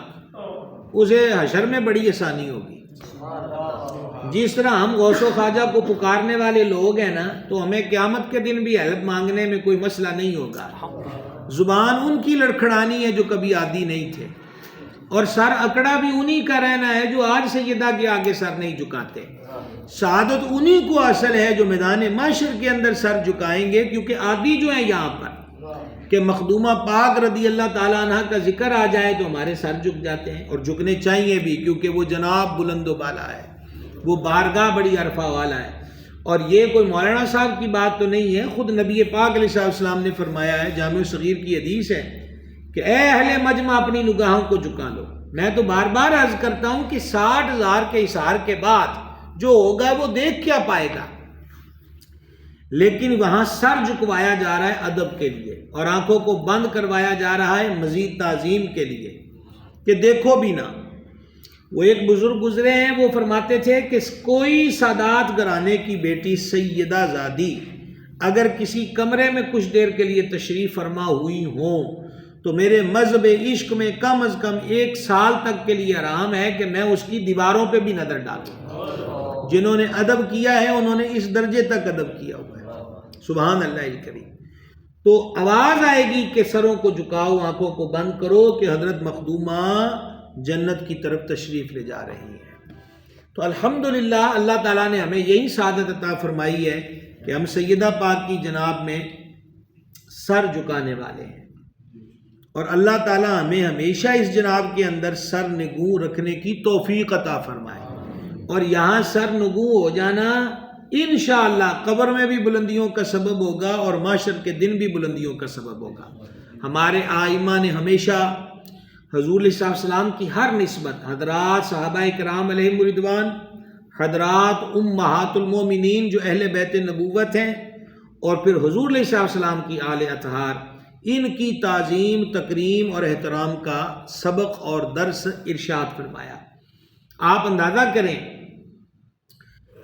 اسے حشر میں بڑی آسانی ہوگی۔ جس طرح ہم غوث و خواجہ کو پکارنے والے لوگ ہیں نا، تو ہمیں قیامت کے دن بھی ہیلپ مانگنے میں کوئی مسئلہ نہیں ہوگا۔ زبان ان کی لڑکھڑانی ہے جو کبھی عادی نہیں تھے، اور سر اکڑا بھی انہی کا رہنا ہے جو آج سیدہ کے آگے سر نہیں جھکاتے۔ سعادت انہی کو حاصل ہے جو میدان محشر کے اندر سر جھکائیں گے، کیونکہ عادی جو ہیں یہاں پر کہ مخدومہ پاک رضی اللہ تعالیٰ عنہ کا ذکر آ جائے تو ہمارے سر جھک جاتے ہیں، اور جھکنے چاہیے بھی، کیونکہ وہ جناب بلند و بالا ہے، وہ بارگاہ بڑی عرفہ والا ہے۔ اور یہ کوئی مولانا صاحب کی بات تو نہیں ہے، خود نبی پاک علیہ السلام نے فرمایا ہے، جامع صغیر کی حدیث ہے کہ اے اہل مجمع اپنی نگاہوں کو جھکا لو۔ میں تو بار بار عرض کرتا ہوں کہ 60,000 کے حصار کے بعد جو ہوگا وہ دیکھ کیا پائے گا، لیکن وہاں سر جھکوایا جا رہا ہے ادب کے لیے، اور آنکھوں کو بند کروایا جا رہا ہے مزید تعظیم کے لیے کہ دیکھو بھی نہ۔ وہ ایک بزرگ گزرے ہیں، وہ فرماتے تھے کہ کوئی سادات گھرانے کی بیٹی سیدہ زادی اگر کسی کمرے میں کچھ دیر کے لیے تشریف فرما ہوئی ہوں تو میرے مذہب عشق میں کم از کم 1 سال تک کے لیے آرام ہے کہ میں اس کی دیواروں پہ بھی نظر ڈالوں۔ جنہوں نے ادب کیا ہے انہوں نے اس درجے تک ادب کیا ہوا ہے۔ سبحان اللہ الکریم۔ تو آواز آئے گی کہ سروں کو جھکاؤ، آنکھوں کو بند کرو، کہ حضرت مخدومہ جنت کی طرف تشریف لے جا رہی ہے۔ تو الحمدللہ اللہ تعالیٰ نے ہمیں یہی سعادت عطا فرمائی ہے کہ ہم سیدہ پاک کی جناب میں سر جھکانے والے ہیں، اور اللہ تعالیٰ ہمیں ہمیشہ اس جناب کے اندر سر نگوں رکھنے کی توفیق عطا فرمائے، اور یہاں سر نگوں ہو جانا انشاءاللہ قبر میں بھی بلندیوں کا سبب ہوگا اور معاشر کے دن بھی بلندیوں کا سبب ہوگا۔ ہمارے آئمہ نے ہمیشہ حضور صلی اللہ علیہ وسلم کی ہر نسبت، حضرات صحابہ کرام علیہم رضوان، حضرات امہات المومنین جو اہل بیت نبوت ہیں، اور پھر حضور صلی اللہ علیہ وسلم کی آل اطہار، ان کی تعظیم، تکریم اور احترام کا سبق اور درس ارشاد فرمایا۔ آپ اندازہ کریں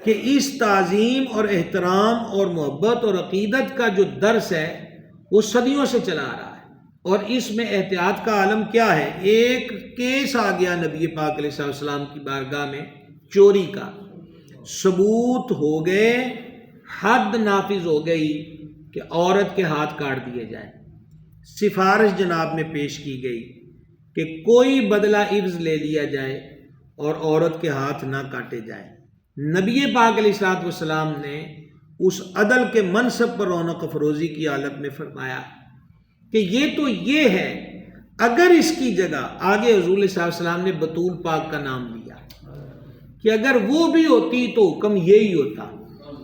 کہ اس تعظیم اور احترام اور محبت اور عقیدت کا جو درس ہے وہ صدیوں سے چلا آ رہا ہے، اور اس میں احتیاط کا عالم کیا ہے؟ ایک کیس آ گیا نبی پاک علیہ السلام کی بارگاہ میں چوری کا، ثبوت ہو گئے، حد نافذ ہو گئی کہ عورت کے ہاتھ کاٹ دیے جائیں۔ سفارش جناب میں پیش کی گئی کہ کوئی بدلہ عوض لے لیا جائے اور عورت کے ہاتھ نہ کاٹے جائیں۔ نبی پاک علیہ السلام نے اس عدل کے منصب پر رونق افروزی کی حالت میں فرمایا کہ یہ تو یہ ہے، اگر اس کی جگہ آگے حضور صلی اللہ علیہ وسلم نے بطول پاک کا نام لیا کہ اگر وہ بھی ہوتی تو حکم یہی ہوتا،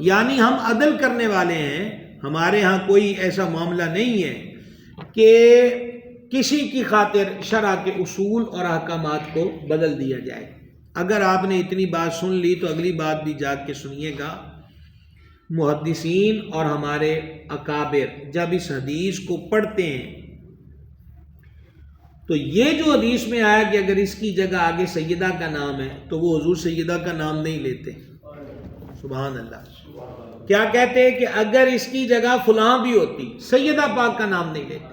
یعنی ہم عدل کرنے والے ہیں، ہمارے ہاں کوئی ایسا معاملہ نہیں ہے کہ کسی کی خاطر شرع کے اصول اور احکامات کو بدل دیا جائے۔ اگر آپ نے اتنی بات سن لی تو اگلی بات بھی جاگ کے سنیے گا۔ محدثین اور ہمارے اکابر جب اس حدیث کو پڑھتے ہیں تو یہ جو حدیث میں آیا کہ اگر اس کی جگہ آگے سیدہ کا نام ہے تو وہ حضور سیدہ کا نام نہیں لیتے، سبحان اللہ، کیا کہتے ہیں کہ اگر اس کی جگہ فلاں بھی ہوتی، سیدہ پاک کا نام نہیں لیتے۔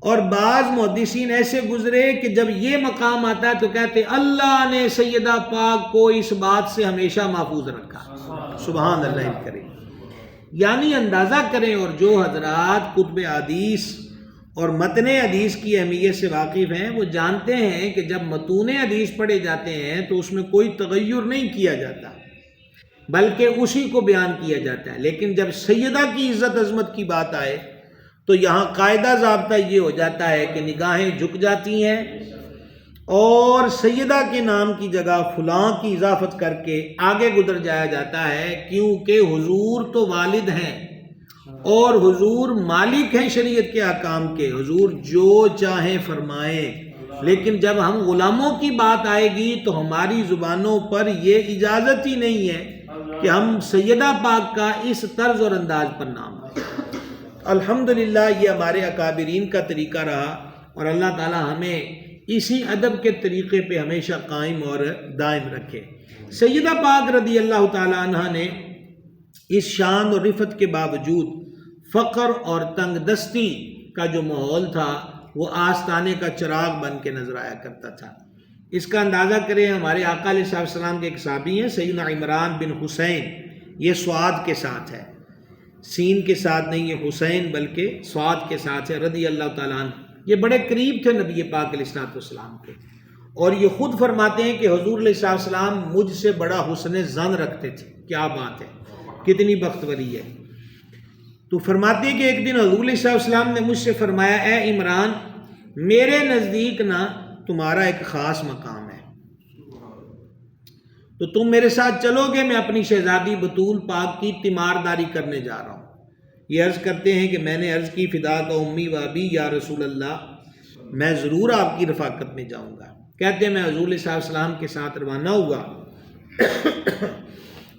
اور بعض محدثین ایسے گزرے کہ جب یہ مقام آتا ہے تو کہتے اللہ نے سیدہ پاک کو اس بات سے ہمیشہ محفوظ رکھا، سبحان اللہ الکریم۔ یعنی اندازہ کریں، اور جو حضرات کتب حدیث اور متن حدیث کی اہمیت سے واقف ہیں وہ جانتے ہیں کہ جب متون حدیث پڑھے جاتے ہیں تو اس میں کوئی تغیر نہیں کیا جاتا بلکہ اسی کو بیان کیا جاتا ہے، لیکن جب سیدہ کی عزت عظمت کی بات آئے تو یہاں قاعدہ ضابطہ یہ ہو جاتا ہے کہ نگاہیں جھک جاتی ہیں اور سیدہ کے نام کی جگہ فلاں کی اضافت کر کے آگے گزر جایا جاتا ہے، کیونکہ حضور تو والد ہیں اور حضور مالک ہیں شریعت کے احکام کے، حضور جو چاہیں فرمائیں، لیکن جب ہم غلاموں کی بات آئے گی تو ہماری زبانوں پر یہ اجازت ہی نہیں ہے کہ ہم سیدہ پاک کا اس طرز اور انداز پر نام لیں۔ الحمدللہ یہ ہمارے اکابرین کا طریقہ رہا، اور اللہ تعالی ہمیں اسی ادب کے طریقے پہ ہمیشہ قائم اور دائم رکھے۔ سیدہ پاک رضی اللہ تعالی عنہ نے اس شان اور رفت کے باوجود فقر اور تنگ دستی کا جو ماحول تھا وہ آستانے کا چراغ بن کے نظر آیا کرتا تھا۔ اس کا اندازہ کریں، ہمارے آقا علیہ السلام کے ایک صحابی ہیں سیدنا عمران بن حسین، یہ سواد کے ساتھ ہے، سین کے ساتھ نہیں، یہ حسین بلکہ سواد کے ساتھ ہے، رضی اللہ تعالیٰ عنہ۔ یہ بڑے قریب تھے نبی پاک علیہ السلام کے، اور یہ خود فرماتے ہیں کہ حضور علیہ السلام مجھ سے بڑا حسن ظن رکھتے تھے۔ کیا بات ہے، کتنی بختوری ہے۔ تو فرماتے ہیں کہ ایک دن حضور علیہ السلام نے مجھ سے فرمایا، اے عمران، میرے نزدیک نا تمہارا ایک خاص مقام ہے، تو تم میرے ساتھ چلو گے؟ میں اپنی شہزادی بطول پاک کی تیمارداری کرنے جا رہا ہوں۔ یہ عرض کرتے ہیں کہ میں نے عرض کی، فدا کا امی و ابی یا رسول اللہ، میں ضرور آپ کی رفاقت میں جاؤں گا۔ کہتے ہیں میں حضور علیہ السلام کے ساتھ روانہ ہوا،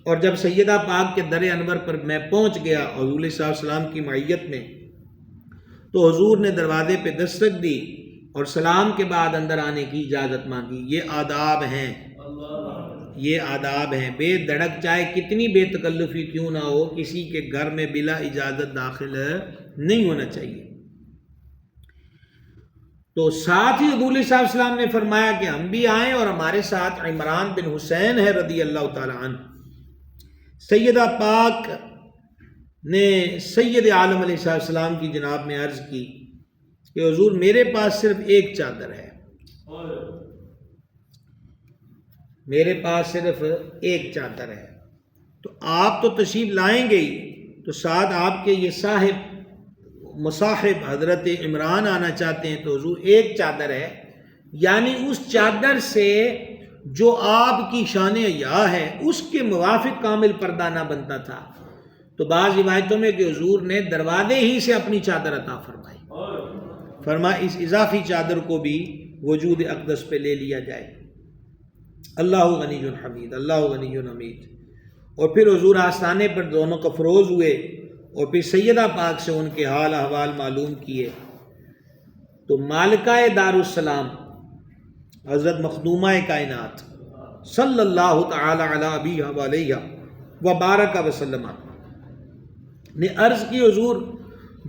اور جب سیدہ پاک کے در انور پر میں پہنچ گیا حضور علیہ السلام کی معیت میں، تو حضور نے دروازے پہ دستک دی اور سلام کے بعد اندر آنے کی اجازت مانگی۔ یہ آداب ہیں، یہ آداب ہیں۔ بے دھڑک چاہے کتنی بے تکلفی کیوں نہ ہو، کسی کے گھر میں بلا اجازت داخل نہیں ہونا چاہیے۔ تو ساتھ ہی حضور صلی اللہ علیہ وسلم نے فرمایا کہ ہم بھی آئیں، اور ہمارے ساتھ عمران بن حسین ہے رضی اللہ تعالی عنہ۔ سیدہ پاک نے سید عالم علیہ السلام کی جناب میں عرض کی کہ حضور میرے پاس صرف ایک چادر ہے، میرے پاس صرف ایک چادر ہے، تو آپ تو تشریف لائیں گے ہی، تو ساتھ آپ کے یہ صاحب مصاحب حضرت عمران آنا چاہتے ہیں تو حضور ایک چادر ہے، یعنی اس چادر سے جو آپ کی شان حیا ہے اس کے موافق کامل پردہ نہ بنتا تھا، تو بعض روایتوں میں کہ حضور نے دروازے ہی سے اپنی چادر عطا فرمائی، فرمایا اس اضافی چادر کو بھی وجود اقدس پہ لے لیا جائے۔ اللہ غنی حمید، اللہ غنی حمید۔ اور پھر حضور آستانے پر دونوں کو فروز ہوئے اور پھر سیدہ پاک سے ان کے حال احوال معلوم کیے، تو مالکہ دار السلام حضرت مخدومہ کائنات صلی اللہ تعالی علی ابیہ وعلیہ وبارک وسلم نے عرض کی حضور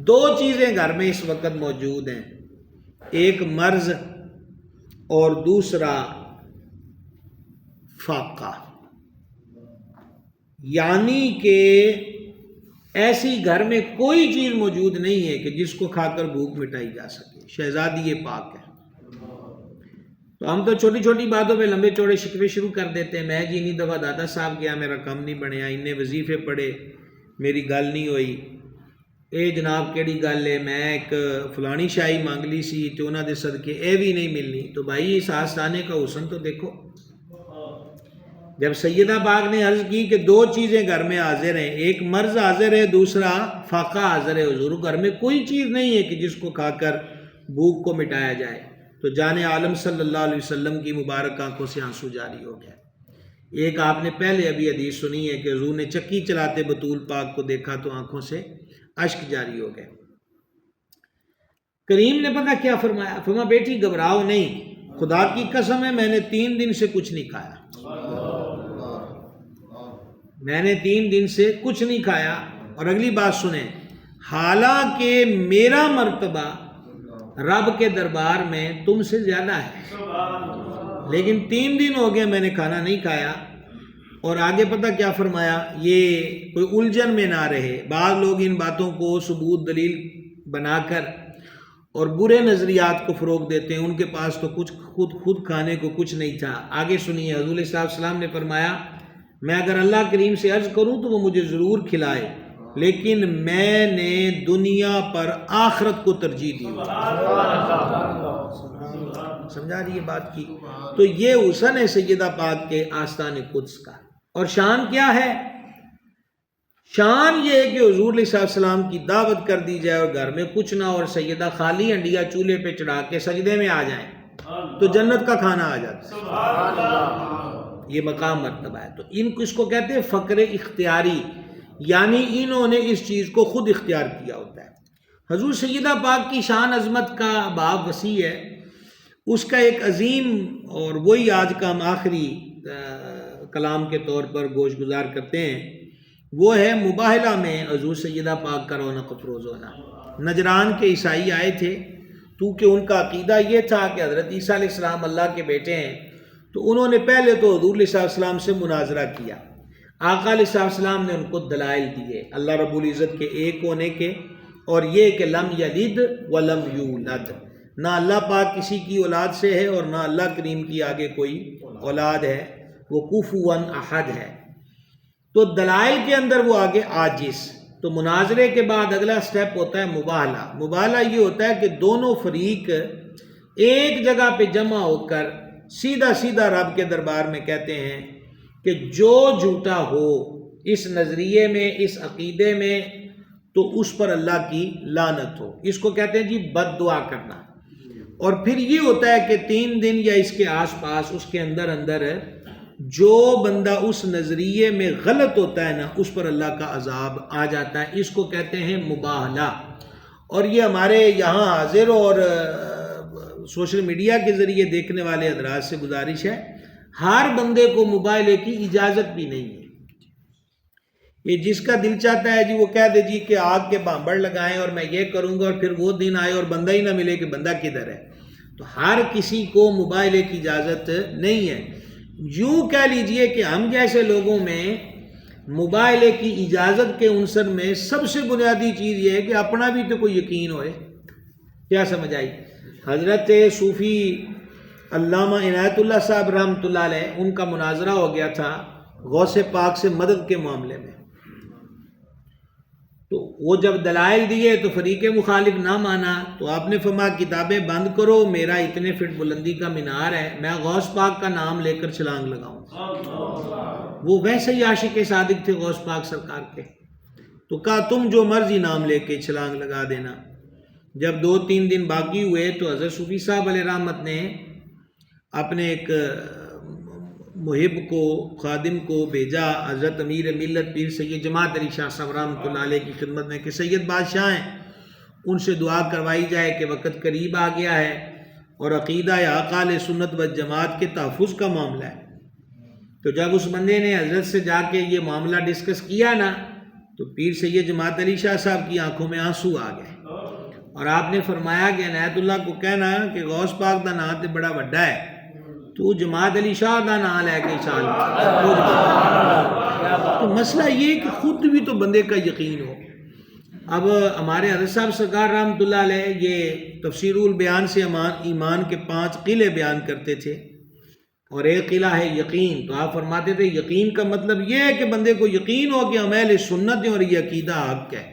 دو چیزیں گھر میں اس وقت موجود ہیں، ایک مرض اور دوسرا فاقہ، یعنی کہ ایسی گھر میں کوئی چیز موجود نہیں ہے کہ جس کو کھا کر بھوک مٹائی جا سکے، شہزادی پاک ہے۔ تو ہم تو چھوٹی چھوٹی باتوں پہ لمبے چوڑے شکوے شروع کر دیتے ہیں، میں جی انی دفعہ دادا صاحب گیا میرا کم نہیں بنیا، انہیں وظیفے پڑھے میری گل نہیں ہوئی، اے جناب کیڑی گل ہے، میں ایک فلانی شاہی مانگ لی سی تو انہوں دے صدقے اے بھی نہیں ملنی۔ تو بھائی اس آستانے کا حسن تو دیکھو، جب سیدہ پاک نے عرض کی کہ دو چیزیں گھر میں حاضر ہیں، ایک مرض حاضر ہے دوسرا فاقہ حاضر ہے، حضور گھر میں کوئی چیز نہیں ہے کہ جس کو کھا کر بھوک کو مٹایا جائے، تو جان عالم صلی اللہ علیہ وسلم کی مبارک آنکھوں سے آنسو جاری ہو گیا۔ ایک آپ نے پہلے ابھی حدیث سنی ہے کہ حضور نے چکی چلاتے بطول پاک کو دیکھا تو آنکھوں سے اشک جاری ہو گئے۔ کریم نے پتہ کیا فرمایا؟ فرمایا بیٹی گھبراؤ نہیں، خدا کی قسم ہے میں نے 3 دن سے کچھ نہیں کھایا، میں نے 3 دن سے کچھ نہیں کھایا۔ اور اگلی بات سنیں، حالانکہ میرا مرتبہ رب کے دربار میں تم سے زیادہ ہے، لیکن 3 دن ہو گئے میں نے کھانا نہیں کھایا۔ اور آگے پتہ کیا فرمایا؟ یہ کوئی الجھن میں نہ رہے، بعض لوگ ان باتوں کو ثبوت دلیل بنا کر اور برے نظریات کو فروغ دیتے ہیں، ان کے پاس تو کچھ خود کھانے کو کچھ نہیں تھا۔ آگے سنیے، حضور صلی اللہ علیہ وسلم نے فرمایا میں اگر اللہ کریم سے عرض کروں تو وہ مجھے ضرور کھلائے، لیکن میں نے دنیا پر آخرت کو ترجیح دی۔ سمجھا رہی ہے بات کی؟ تو یہ حسن ہے سیدہ پاک کے آستان قدس کا۔ اور شان کیا ہے؟ شان یہ ہے کہ حضور علیہ السلام کی دعوت کر دی جائے اور گھر میں کچھ نہ، اور سیدہ خالی ہنڈیا چولہے پہ چڑھا کے سجدے میں آ جائیں تو جنت کا کھانا آ جاتا ہے۔ یہ مقام مرتبہ ہے۔ تو اس کو کہتے ہیں فقر اختیاری، یعنی انہوں نے اس چیز کو خود اختیار کیا ہوتا ہے۔ حضور سیدہ پاک کی شان عظمت کا باب وسیع ہے، اس کا ایک عظیم، اور وہی آج کا ہم آخری کلام کے طور پر گوش گزار کرتے ہیں، وہ ہے مباہلہ میں حضور سیدہ پاک کا رونق افروز ہونا۔ نجران کے عیسائی آئے تھے، تو کہ ان کا عقیدہ یہ تھا کہ حضرت عیسیٰ علیہ السلام اللہ کے بیٹے ہیں، تو انہوں نے پہلے تو حضور علیہ السلام سے مناظرہ کیا، آقا علیہ السلام نے ان کو دلائل دیے اللہ رب العزت کے ایک ہونے کے، اور یہ کہ لم یلد ولم یولد، نہ اللہ پاک کسی کی اولاد سے ہے اور نہ اللہ کریم کی آگے کوئی اولاد ہے، وہ کفوا احد ہے۔ تو دلائل کے اندر وہ آگے عاجز۔ تو مناظرے کے بعد اگلا سٹیپ ہوتا ہے مباہلہ۔ مباہلہ یہ ہوتا ہے کہ دونوں فریق ایک جگہ پہ جمع ہو کر سیدھا رب کے دربار میں کہتے ہیں کہ جو جھوٹا ہو اس نظریے میں، اس عقیدے میں، تو اس پر اللہ کی لعنت ہو۔ اس کو کہتے ہیں جی بد دعا کرنا۔ اور پھر یہ ہوتا ہے کہ 3 دن یا اس کے آس پاس، اس کے اندر جو بندہ اس نظریے میں غلط ہوتا ہے نا، اس پر اللہ کا عذاب آ جاتا ہے۔ اس کو کہتے ہیں مباہلہ۔ اور یہ ہمارے یہاں حاضر اور سوشل میڈیا کے ذریعے دیکھنے والے حضرات سے گزارش ہے، ہر بندے کو مباہلے کی اجازت بھی نہیں ہے۔ یہ جس کا دل چاہتا ہے جی وہ کہہ دے جی کہ آگ کے بامبڑ لگائیں اور میں یہ کروں گا، اور پھر وہ دن آئے اور بندہ ہی نہ ملے کہ بندہ کدھر ہے۔ تو ہر کسی کو مباہلے کی اجازت نہیں ہے۔ یوں کہہ لیجئے کہ ہم جیسے لوگوں میں مباہلے کی اجازت کے عنصر میں سب سے بنیادی چیز یہ ہے کہ اپنا بھی تو کوئی یقین ہوئے۔ کیا سمجھ آئی؟ حضرت صوفی علامہ عنایت اللہ صاحب رحمۃ اللہ علیہ، ان کا مناظرہ ہو گیا تھا غوث پاک سے مدد کے معاملے میں۔ تو وہ جب دلائل دیے تو فریق مخالف نہ مانا، تو آپ نے فرمایا کتابیں بند کرو، میرا اتنے فٹ بلندی کا مینار ہے، میں غوث پاک کا نام لے کر چھلانگ لگاؤں۔ وہ ویسے ہی عاشق صادق تھے غوث پاک سرکار کے، تو کہا تم جو مرضی نام لے کے چھلانگ لگا دینا۔ جب 2-3 دن باقی ہوئے تو حضرت صوفی صاحب علیہ رحمت نے اپنے ایک محب کو، خادم کو بھیجا حضرت امیر ملت پیر سید جماعت علی شاہ صاحب رحمۃ اللہ علیہ کی خدمت میں کہ سید بادشاہ ہیں، ان سے دعا کروائی جائے کہ وقت قریب آ گیا ہے اور عقیدہ آقا علیہ سنت و جماعت کے تحفظ کا معاملہ ہے۔ تو جب اس بندے نے حضرت سے جا کے یہ معاملہ ڈسکس کیا نا، تو پیر سید جماعت علی شاہ صاحب کی آنکھوں میں آنسو آ گئے، اور آپ نے فرمایا کہ عنایت اللہ کو کہنا کہ غوث پاک دا نام تے بڑا وڈا ہے، تو جماعت علی شاہ دا نام لے کے چال۔ تو مسئلہ یہ کہ خود بھی تو بندے کا یقین ہو۔ اب ہمارے حضرت صاحب سرکار رحمۃ اللہ علیہ یہ تفسیر البیان سے ایمان کے 5 قلعے بیان کرتے تھے، اور ایک قلعہ ہے یقین۔ تو آپ فرماتے تھے یقین کا مطلب یہ ہے کہ بندے کو یقین ہو کہ ہم اہل سنت ہیں اور یہ عقیدہ حق ہے۔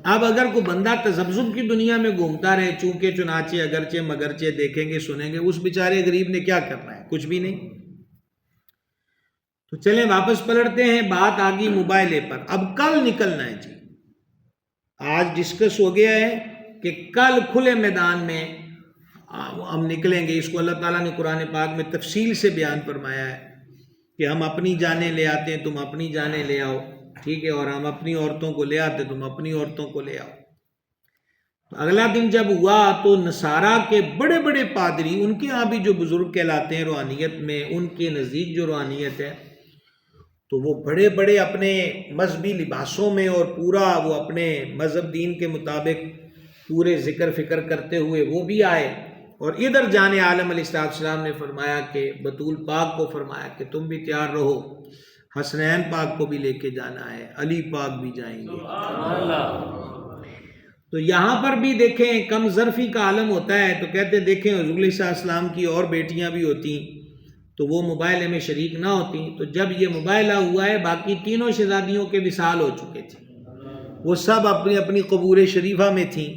اب اگر کوئی بندہ تذبذب کی دنیا میں گھومتا رہے، چونکہ چنانچہ اگرچہ مگرچہ دیکھیں گے سنیں گے، اس بیچارے غریب نے کیا کرنا ہے؟ کچھ بھی نہیں۔ تو چلیں واپس پلٹتے ہیں، بات آگی موبائلے پر۔ اب کل نکلنا ہے جی، آج ڈسکس ہو گیا ہے کہ کل کھلے میدان میں ہم نکلیں گے۔ اس کو اللہ تعالیٰ نے قرآن پاک میں تفصیل سے بیان فرمایا ہے کہ ہم اپنی جانیں لے آتے ہیں، تم اپنی جانیں لے آؤ، ٹھیک ہے، اور ہم اپنی عورتوں کو لے آتے، تم اپنی عورتوں کو لے آؤ۔ تو اگلا دن جب ہوا تو نصارہ کے بڑے بڑے پادری، ان کے ہاں بھی جو بزرگ کہلاتے ہیں روحانیت میں، ان کے نزدیک جو روحانیت ہے، تو وہ بڑے بڑے اپنے مذہبی لباسوں میں اور پورا وہ اپنے مذہب دین کے مطابق پورے ذکر فکر کرتے ہوئے وہ بھی آئے، اور ادھر جان عالم علیہ السلام نے فرمایا کہ بطول پاک کو فرمایا کہ تم بھی تیار رہو، حسنین پاک کو بھی لے کے جانا ہے، علی پاک بھی جائیں گے۔ تو یہاں پر بھی دیکھیں کم ظرفی کا عالم ہوتا ہے، تو کہتے دیکھیں حضور علیہ السلام کی اور بیٹیاں بھی ہوتی تو وہ مباحلے میں شریک نہ ہوتی۔ تو جب یہ مباحلہ ہوا ہے، باقی تینوں شہزادیوں کے وصال ہو چکے تھے، وہ سب اپنی اپنی قبور شریفہ میں تھیں،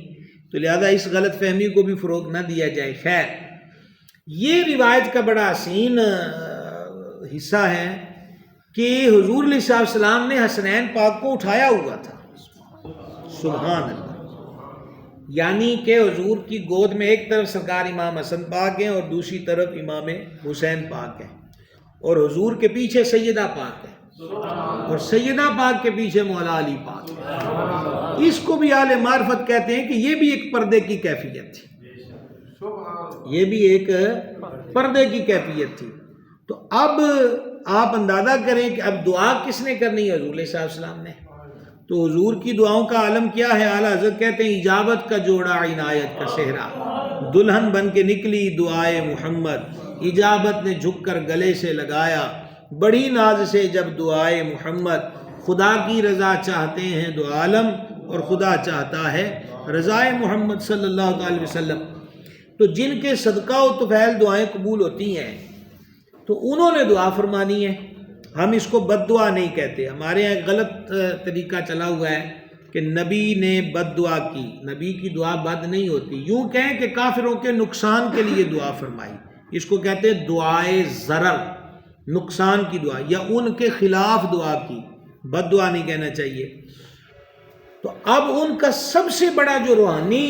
تو لہذا اس غلط فہمی کو بھی فروغ نہ دیا جائے۔ خیر، یہ روایت کا بڑا حسین حصہ ہے کہ حضور علیہ السلام نے حسنین پاک کو اٹھایا ہوا تھا، سبحان اللہ، یعنی کہ حضور کی گود میں ایک طرف سرکار امام حسن پاک ہیں اور دوسری طرف امام حسین پاک ہیں، اور حضور کے پیچھے سیدہ پاک ہے، اور سیدہ پاک کے پیچھے مولا علی پاک ہے۔ اس کو بھی اہل معرفت کہتے ہیں کہ یہ بھی ایک پردے کی کیفیت تھی، یہ بھی ایک پردے کی کیفیت تھی۔ تو اب آپ اندازہ کریں کہ اب دعا کس نے کرنی ہے؟ حضور علیہ السلام نے۔ تو حضور کی دعاؤں کا عالم کیا ہے؟ اعلیٰ حضرت کہتے ہیں اجابت کا جوڑا عنایت کا صحرا، دلہن بن کے نکلی دعائے محمد، اجابت نے جھک کر گلے سے لگایا بڑی ناز سے جب دعائے محمد، خدا کی رضا چاہتے ہیں دو عالم اور خدا چاہتا ہے رضائے محمد صلی اللہ علیہ وسلم۔ تو جن کے صدقہ و طفیل دعائیں قبول ہوتی ہیں تو انہوں نے دعا فرمانی ہے، ہم اس کو بد دعا نہیں کہتے۔ ہمارے یہاں غلط طریقہ چلا ہوا ہے کہ نبی نے بد دعا کی، نبی کی دعا بد نہیں ہوتی، یوں کہیں کہ کافروں کے نقصان کے لیے دعا فرمائی، اس کو کہتے ہیں دعائے ضرر، نقصان کی دعا، یا ان کے خلاف دعا کی، بد دعا نہیں کہنا چاہیے۔ تو اب ان کا سب سے بڑا جو روحانی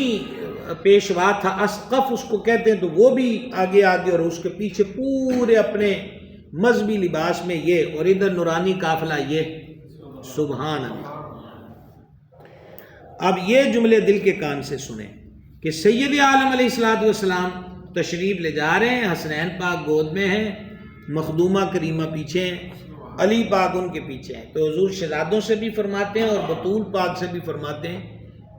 پیشوا تھا اسقف اس کو کہتے ہیں، تو وہ بھی آگے آگے اور اس کے پیچھے پورے اپنے مذہبی لباس میں یہ، اور ادھر نورانی قافلہ یہ، سبحان اللہ۔ اب یہ جملے دل کے کان سے سنیں کہ سید عالم علیہ السلام تشریف لے جا رہے ہیں، حسنین پاک گود میں ہیں، مخدومہ کریمہ پیچھے ہیں، علی پاک ان کے پیچھے ہیں۔ تو حضور شہزادوں سے بھی فرماتے ہیں اور بطول پاک سے بھی فرماتے ہیں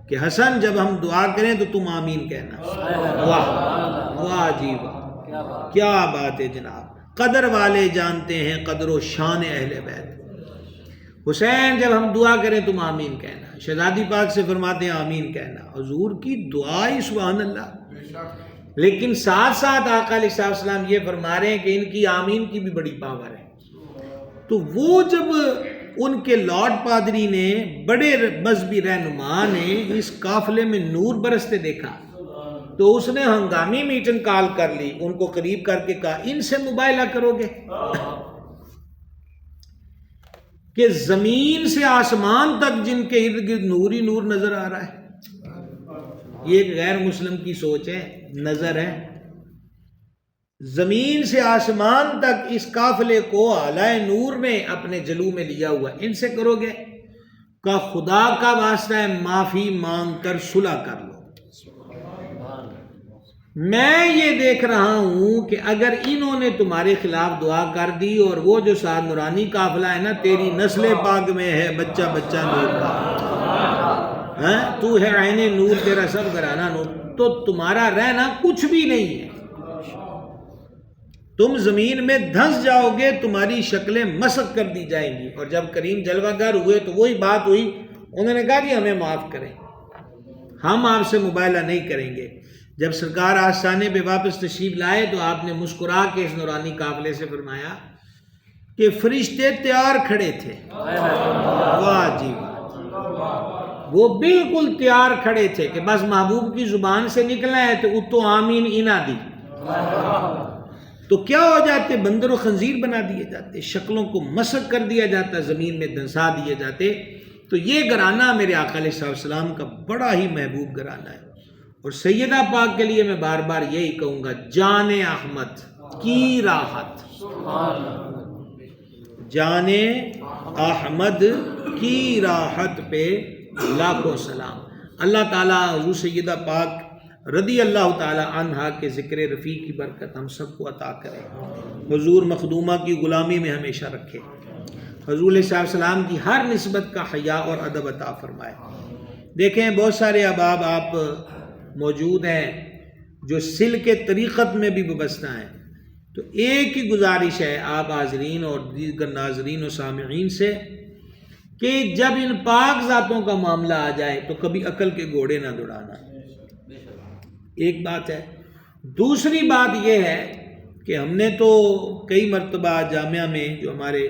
کہ حسن جب ہم دعا کریں تو تم آمین کہنا۔ واہ واہ جی واہ، کیا بات ہے جناب، قدر والے جانتے ہیں قدر و شان اہل بیت۔ حسین جب ہم دعا کریں تم آمین کہنا، شہزادی پاک سے فرماتے ہیں آمین کہنا، حضور کی دعا سبحان اللہ۔ لیکن ساتھ ساتھ آقا علیہ السلام یہ فرما رہے ہیں کہ ان کی آمین کی بھی بڑی پاور ہے۔ تو وہ جب ان کے لارڈ پادری نے، بڑے مذہبی رہنما نے اس قافلے میں نور برستے دیکھا، تو اس نے ہنگامی میٹنگ کال کر لی، ان کو قریب کر کے کہا ان سے مباہلہ کرو گے کہ زمین سے آسمان تک جن کے ارد گرد نور ہی نور نظر آ رہا ہے؟ یہ ایک غیر مسلم کی سوچ ہے، نظر ہے۔ زمین سے آسمان تک اس قافلے کو اعلی نور نے اپنے جلو میں لیا ہوا، ان سے کرو گے؟ کہ خدا کا واسطہ ہے، معافی مانگ کر صلح کر لو۔ میں یہ دیکھ رہا ہوں کہ اگر انہوں نے تمہارے خلاف دعا کر دی، اور وہ جو سعد نورانی قافلہ ہے نا، تیری نسل پاک میں ہے بچہ بچہ نور کا، تو ہے عین نور، تیرا سب گھرانہ نور، تو تمہارا رہنا کچھ بھی نہیں ہے، تم زمین میں دھنس جاؤ گے، تمہاری شکلیں مسخ کر دی جائیں گی۔ اور جب کریم جلوہ گر ہوئے تو وہی بات ہوئی، انہوں نے کہا جی ہمیں معاف کریں، ہم آپ سے مباہلہ نہیں کریں گے۔ جب سرکار آستانے پہ واپس تشریف لائے تو آپ نے مسکرا کے اس نورانی قافلے سے فرمایا کہ فرشتے تیار کھڑے تھے، واہ جی واہ، وہ بالکل تیار کھڑے تھے کہ بس محبوب کی زبان سے نکلا ہے تو اتو آمین اینا دی، تو کیا ہو جاتے؟ بندر و خنزیر بنا دیے جاتے، شکلوں کو مسخ کر دیا جاتا، زمین میں دنسا دیے جاتے۔ تو یہ گھرانہ میرے آقا علیہ السلام کا بڑا ہی محبوب گھرانہ ہے، اور سیدہ پاک کے لیے میں بار بار یہی کہوں گا، جان احمد کی راحت، جان احمد کی راحت پہ لاکھوں سلام۔ اللہ تعالیٰ حضور سیدہ پاک رضی اللہ تعالی عنہا کے ذکر رفیع کی برکت ہم سب کو عطا کرے، حضور مخدومہ کی غلامی میں ہمیشہ رکھے، حضور علیہ السلام کی ہر نسبت کا حیا اور ادب عطا فرمائے۔ دیکھیں بہت سارے احباب آپ موجود ہیں جو سل کے طریقت میں بھی وابستہ ہیں، تو ایک ہی گزارش ہے آپ حاضرین اور دیگر ناظرین و سامعین سے کہ جب ان پاک ذاتوں کا معاملہ آ جائے تو کبھی عقل کے گھوڑے نہ دوڑانا، ایک بات ہے۔ دوسری بات یہ ہے کہ ہم نے تو کئی مرتبہ جامعہ میں جو ہمارے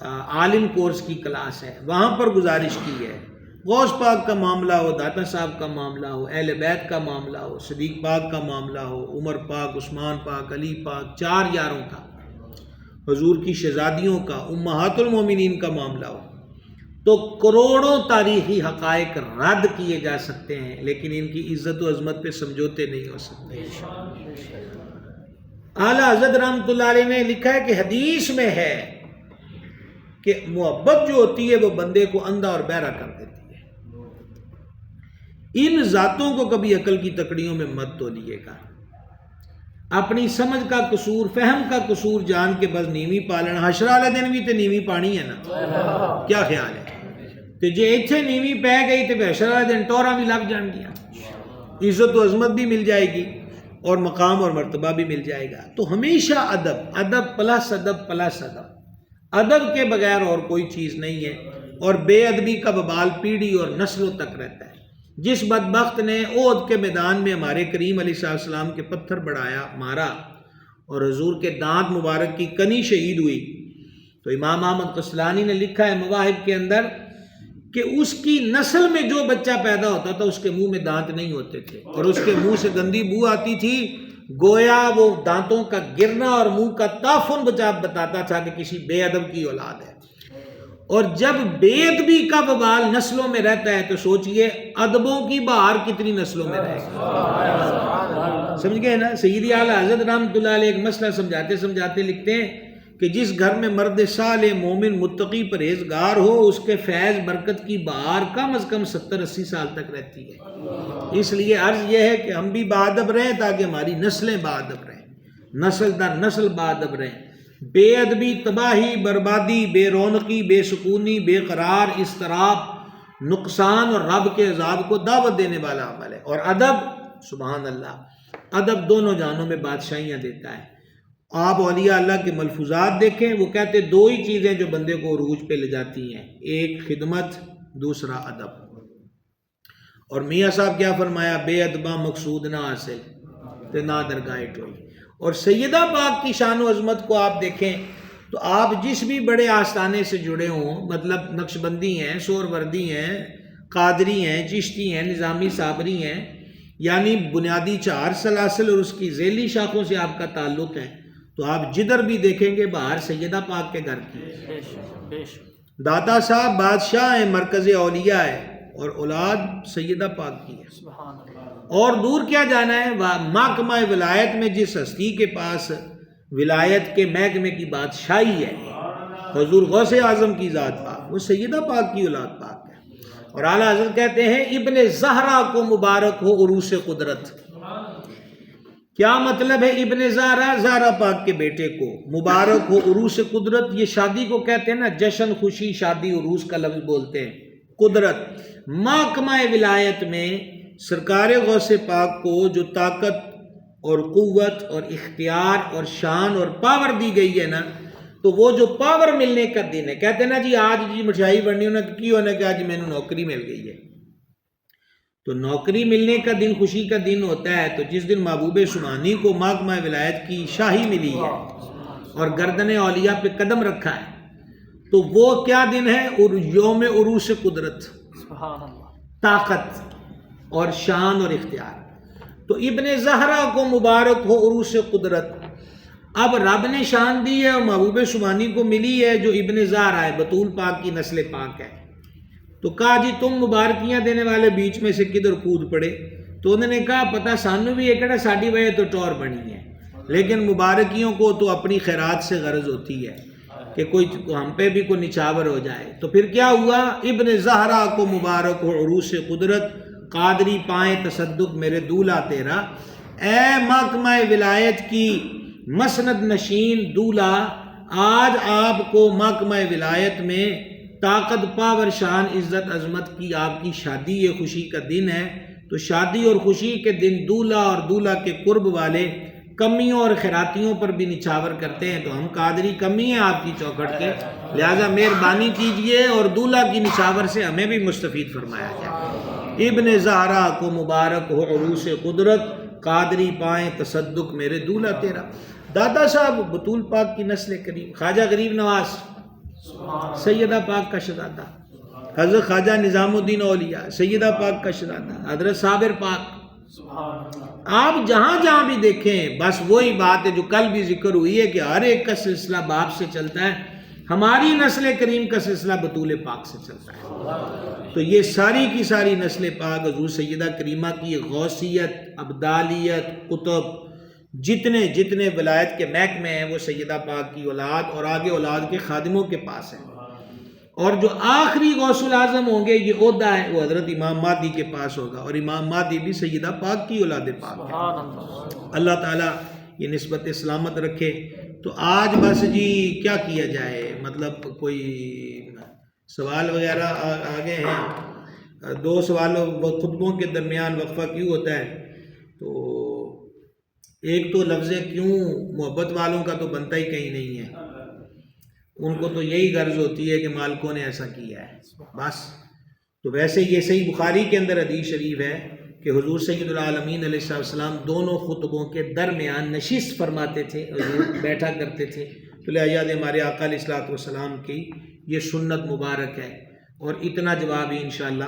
عالم کورس کی کلاس ہے وہاں پر گزارش کی ہے، غوث پاک کا معاملہ ہو، داتا صاحب کا معاملہ ہو، اہل بیت کا معاملہ ہو، صدیق پاک کا معاملہ ہو، عمر پاک، عثمان پاک، علی پاک، چار یاروں کا، حضور کی شہزادیوں کا، امہات المومنین کا معاملہ ہو، تو کروڑوں تاریخی حقائق رد کیے جا سکتے ہیں، لیکن ان کی عزت و عظمت پہ سمجھوتے نہیں ہو سکتے۔ اعلیٰ حضرت رحمۃ اللہ علیہ نے لکھا ہے کہ حدیث میں ہے کہ محبت جو ہوتی ہے وہ بندے کو اندھا اور بہرا کر دیتی ہے۔ ان ذاتوں کو کبھی عقل کی تکڑیوں میں مت تولیے گا، اپنی سمجھ کا قصور، فہم کا قصور جان کے بس نیوی پالن، حشر والے دن بھی تو نیوی پانی ہے نا، کیا خیال ہے؟ تو جے اتھے نیوی پہ گئی تو حشر والے دن ٹورا بھی لگ جان گیا، عزت و عظمت بھی مل جائے گی اور مقام اور مرتبہ بھی مل جائے گا۔ تو ہمیشہ ادب، ادب پلس ادب پلس ادب، ادب کے بغیر اور کوئی چیز نہیں ہے، اور بے ادبی کا وبال پیڑھی اور نسلوں تک رہتا ہے۔ جس بدبخت نے احد کے میدان میں ہمارے کریم علیہ السلام کے پتھر بڑھایا، مارا، اور حضور کے دانت مبارک کی کنی شہید ہوئی، تو امام احمد قسطلانی نے لکھا ہے مواہب کے اندر کہ اس کی نسل میں جو بچہ پیدا ہوتا تھا اس کے منہ میں دانت نہیں ہوتے تھے، اور اس کے منہ سے گندی بو آتی تھی، گویا وہ دانتوں کا گرنا اور منہ کا تعفن بتاتا تھا کہ کسی بے ادب کی اولاد ہے۔ اور جب بے ادبی کا وبال نسلوں میں رہتا ہے تو سوچئے ادبوں کی بہار کتنی نسلوں میں رہے گی۔ سمجھ گئے نا؟ سیدی اعلیٰ حضرت رحمۃ اللہ علیہ ایک مسئلہ سمجھاتے سمجھاتے لکھتے ہیں کہ جس گھر میں مرد صالح، مومن، متقی، پرہیزگار ہو، اس کے فیض برکت کی بہار کم از کم 70-80 سال تک رہتی ہے۔ اس لیے عرض یہ ہے کہ ہم بھی باادب رہیں تاکہ ہماری نسلیں باادب رہیں، نسل در نسل باادب رہیں۔ بے ادبی تباہی، بربادی، بے رونقی، بے سکونی، بے قرار، اضطراب، نقصان اور رب کے عذاب کو دعوت دینے والا عمل ہے۔ اور ادب، سبحان اللہ، ادب دونوں جہانوں میں بادشاہیاں دیتا ہے۔ آپ اولیاء اللہ کے ملفوظات دیکھیں، وہ کہتے دو ہی چیزیں جو بندے کو عروج پہ لے جاتی ہیں، ایک خدمت، دوسرا ادب۔ اور میاں صاحب کیا فرمایا؟ بے ادبہ مقصود نہ حاصل تے نہ درگاہ ٹوئی۔ اور سیدہ پاک کی شان و عظمت کو آپ دیکھیں تو تو آپ جس بھی بڑے آستانے سے جڑے ہوں، مطلب نقشبندی ہیں، سہروردی ہیں، قادری ہیں، چشتی ہیں، نظامی صابری ہیں، یعنی بنیادی 4 سلاسل اور اس کی ذیلی شاخوں سے آپ کا تعلق ہے، تو آپ جدھر بھی دیکھیں گے باہر سیدہ پاک کے گھر کی داتا صاحب بادشاہ ہیں، مرکز اولیاء ہے، اور اولاد سیدہ پاک کی ہے۔ اور دور کیا جانا ہے، محکمہ ولایت میں جس ہستی کے پاس ولایت کے محکمے کی بادشاہی ہے، حضور غوث اعظم کی ذات پاک، وہ سیدہ پاک کی اولاد پاک ہے۔ اور اعلیٰ حضرت کہتے ہیں ابن زہرا کو مبارک ہو عروس قدرت۔ کیا مطلب ہے ابن زہرا؟ زہرا پاک کے بیٹے کو مبارک ہو عروس قدرت۔ یہ شادی کو کہتے ہیں نا، جشن، خوشی، شادی، عروس کا لفظ بولتے ہیں۔ قدرت محکمہ ولایت میں سرکار غوث پاک کو جو طاقت اور قوت اور اختیار اور شان اور پاور دی گئی ہے نا، تو وہ جو پاور ملنے کا دن ہے، کہتے ہیں نا جی آج جی مٹھائی بننی ہونا کی ہونا کہ آج میں نے نوکری مل گئی ہے، تو نوکری ملنے کا دن خوشی کا دن ہوتا ہے۔ تو جس دن محبوب سبحانی کو محکمہ ولایت کی شاہی ملی ہے اور گردن اولیاء پہ قدم رکھا ہے، تو وہ کیا دن ہے؟ یوم عروس قدرت، طاقت اور شان اور اختیار۔ تو ابن زہرا کو مبارک ہو عروس قدرت۔ اب رب نے شان دی ہے اور محبوب سبحانی کو ملی ہے جو ابن زہرا ہے، بطول پاک کی نسل پاک ہے، تو کہا جی تم مبارکیاں دینے والے بیچ میں سے کدھر کود پڑے؟ تو انہوں نے کہا پتہ سانو بھی ایک ساڑی وجہ تو ٹور بنی ہے، لیکن مبارکیوں کو تو اپنی خیرات سے غرض ہوتی ہے کہ کوئی ہم پہ بھی کوئی نچاور ہو جائے۔ تو پھر کیا ہوا؟ ابن زہرا کو مبارک ہو عروس قدرت، قادری پائیں تصدق میرے دولہا تیرا۔ اے محکمہ ولایت کی مسند نشین دولہا، آج آپ کو محکمہ ولایت میں طاقت، پاور، شان، عزت، عظمت کی آپ کی شادی ہے، خوشی کا دن ہے۔ تو شادی اور خوشی کے دن دولہا اور دولہا کے قرب والے کمیوں اور خیراتیوں پر بھی نچھاور کرتے ہیں، تو ہم قادری کمی ہیں آپ کی چوکھٹ کے، لہذا مہربانی کیجئے اور دولہا کی نچھاور سے ہمیں بھی مستفید فرمایا جائے۔ ابن زہرا کو مبارک ہو عروس قدرت، قادری پائیں تصدق میرے دولہا تیرا۔ دادا صاحب بطول پاک کی نسل کریم، خواجہ غریب نواز سیدہ پاک کا شہزادہ، حضرت خواجہ نظام الدین اولیاء سیدہ پاک کا شہزادہ، حضرت صابر پاک۔ آپ جہاں جہاں بھی دیکھیں بس وہی بات ہے جو کل بھی ذکر ہوئی ہے کہ ہر ایک کا سلسلہ باپ سے چلتا ہے، ہماری نسل کریم کا سلسلہ بطول پاک سے چلتا ہے۔ تو یہ ساری کی ساری نسل پاک حضور سیدہ کریمہ کی غوثیت، ابدالیت، قطب، جتنے جتنے ولایت کے محکمے ہیں وہ سیدہ پاک کی اولاد اور آگے اولاد کے خادموں کے پاس ہیں، اور جو آخری غوث الاعظم ہوں گے یہ عہدہ ہے وہ حضرت امام مہدی کے پاس ہوگا، اور امام مہدی بھی سیدہ پاک کی اولاد پاک ہے۔ اللہ تعالیٰ یہ نسبت سلامت رکھے۔ تو آج بس جی کیا کیا جائے، مطلب کوئی سوال وغیرہ آگے ہیں؟ 2 سوالوں خطبوں کے درمیان وقفہ کیوں ہوتا ہے؟ تو ایک تو لفظ کیوں محبت والوں کا تو بنتا ہی کہیں نہیں ہے، ان کو تو یہی غرض ہوتی ہے کہ مالکوں نے ایسا کیا ہے بس۔ تو ویسے یہ صحیح بخاری کے اندر حدیث شریف ہے کہ حضور سید العالمین علیہ السلام دونوں خطبوں کے درمیان نشست فرماتے تھے، حضور بیٹھا کرتے تھے۔ تو لہذا ہمارے آقا علیہ الصلوۃ والسلام کی یہ سنت مبارک ہے، اور اتنا جواب ہی انشاءاللہ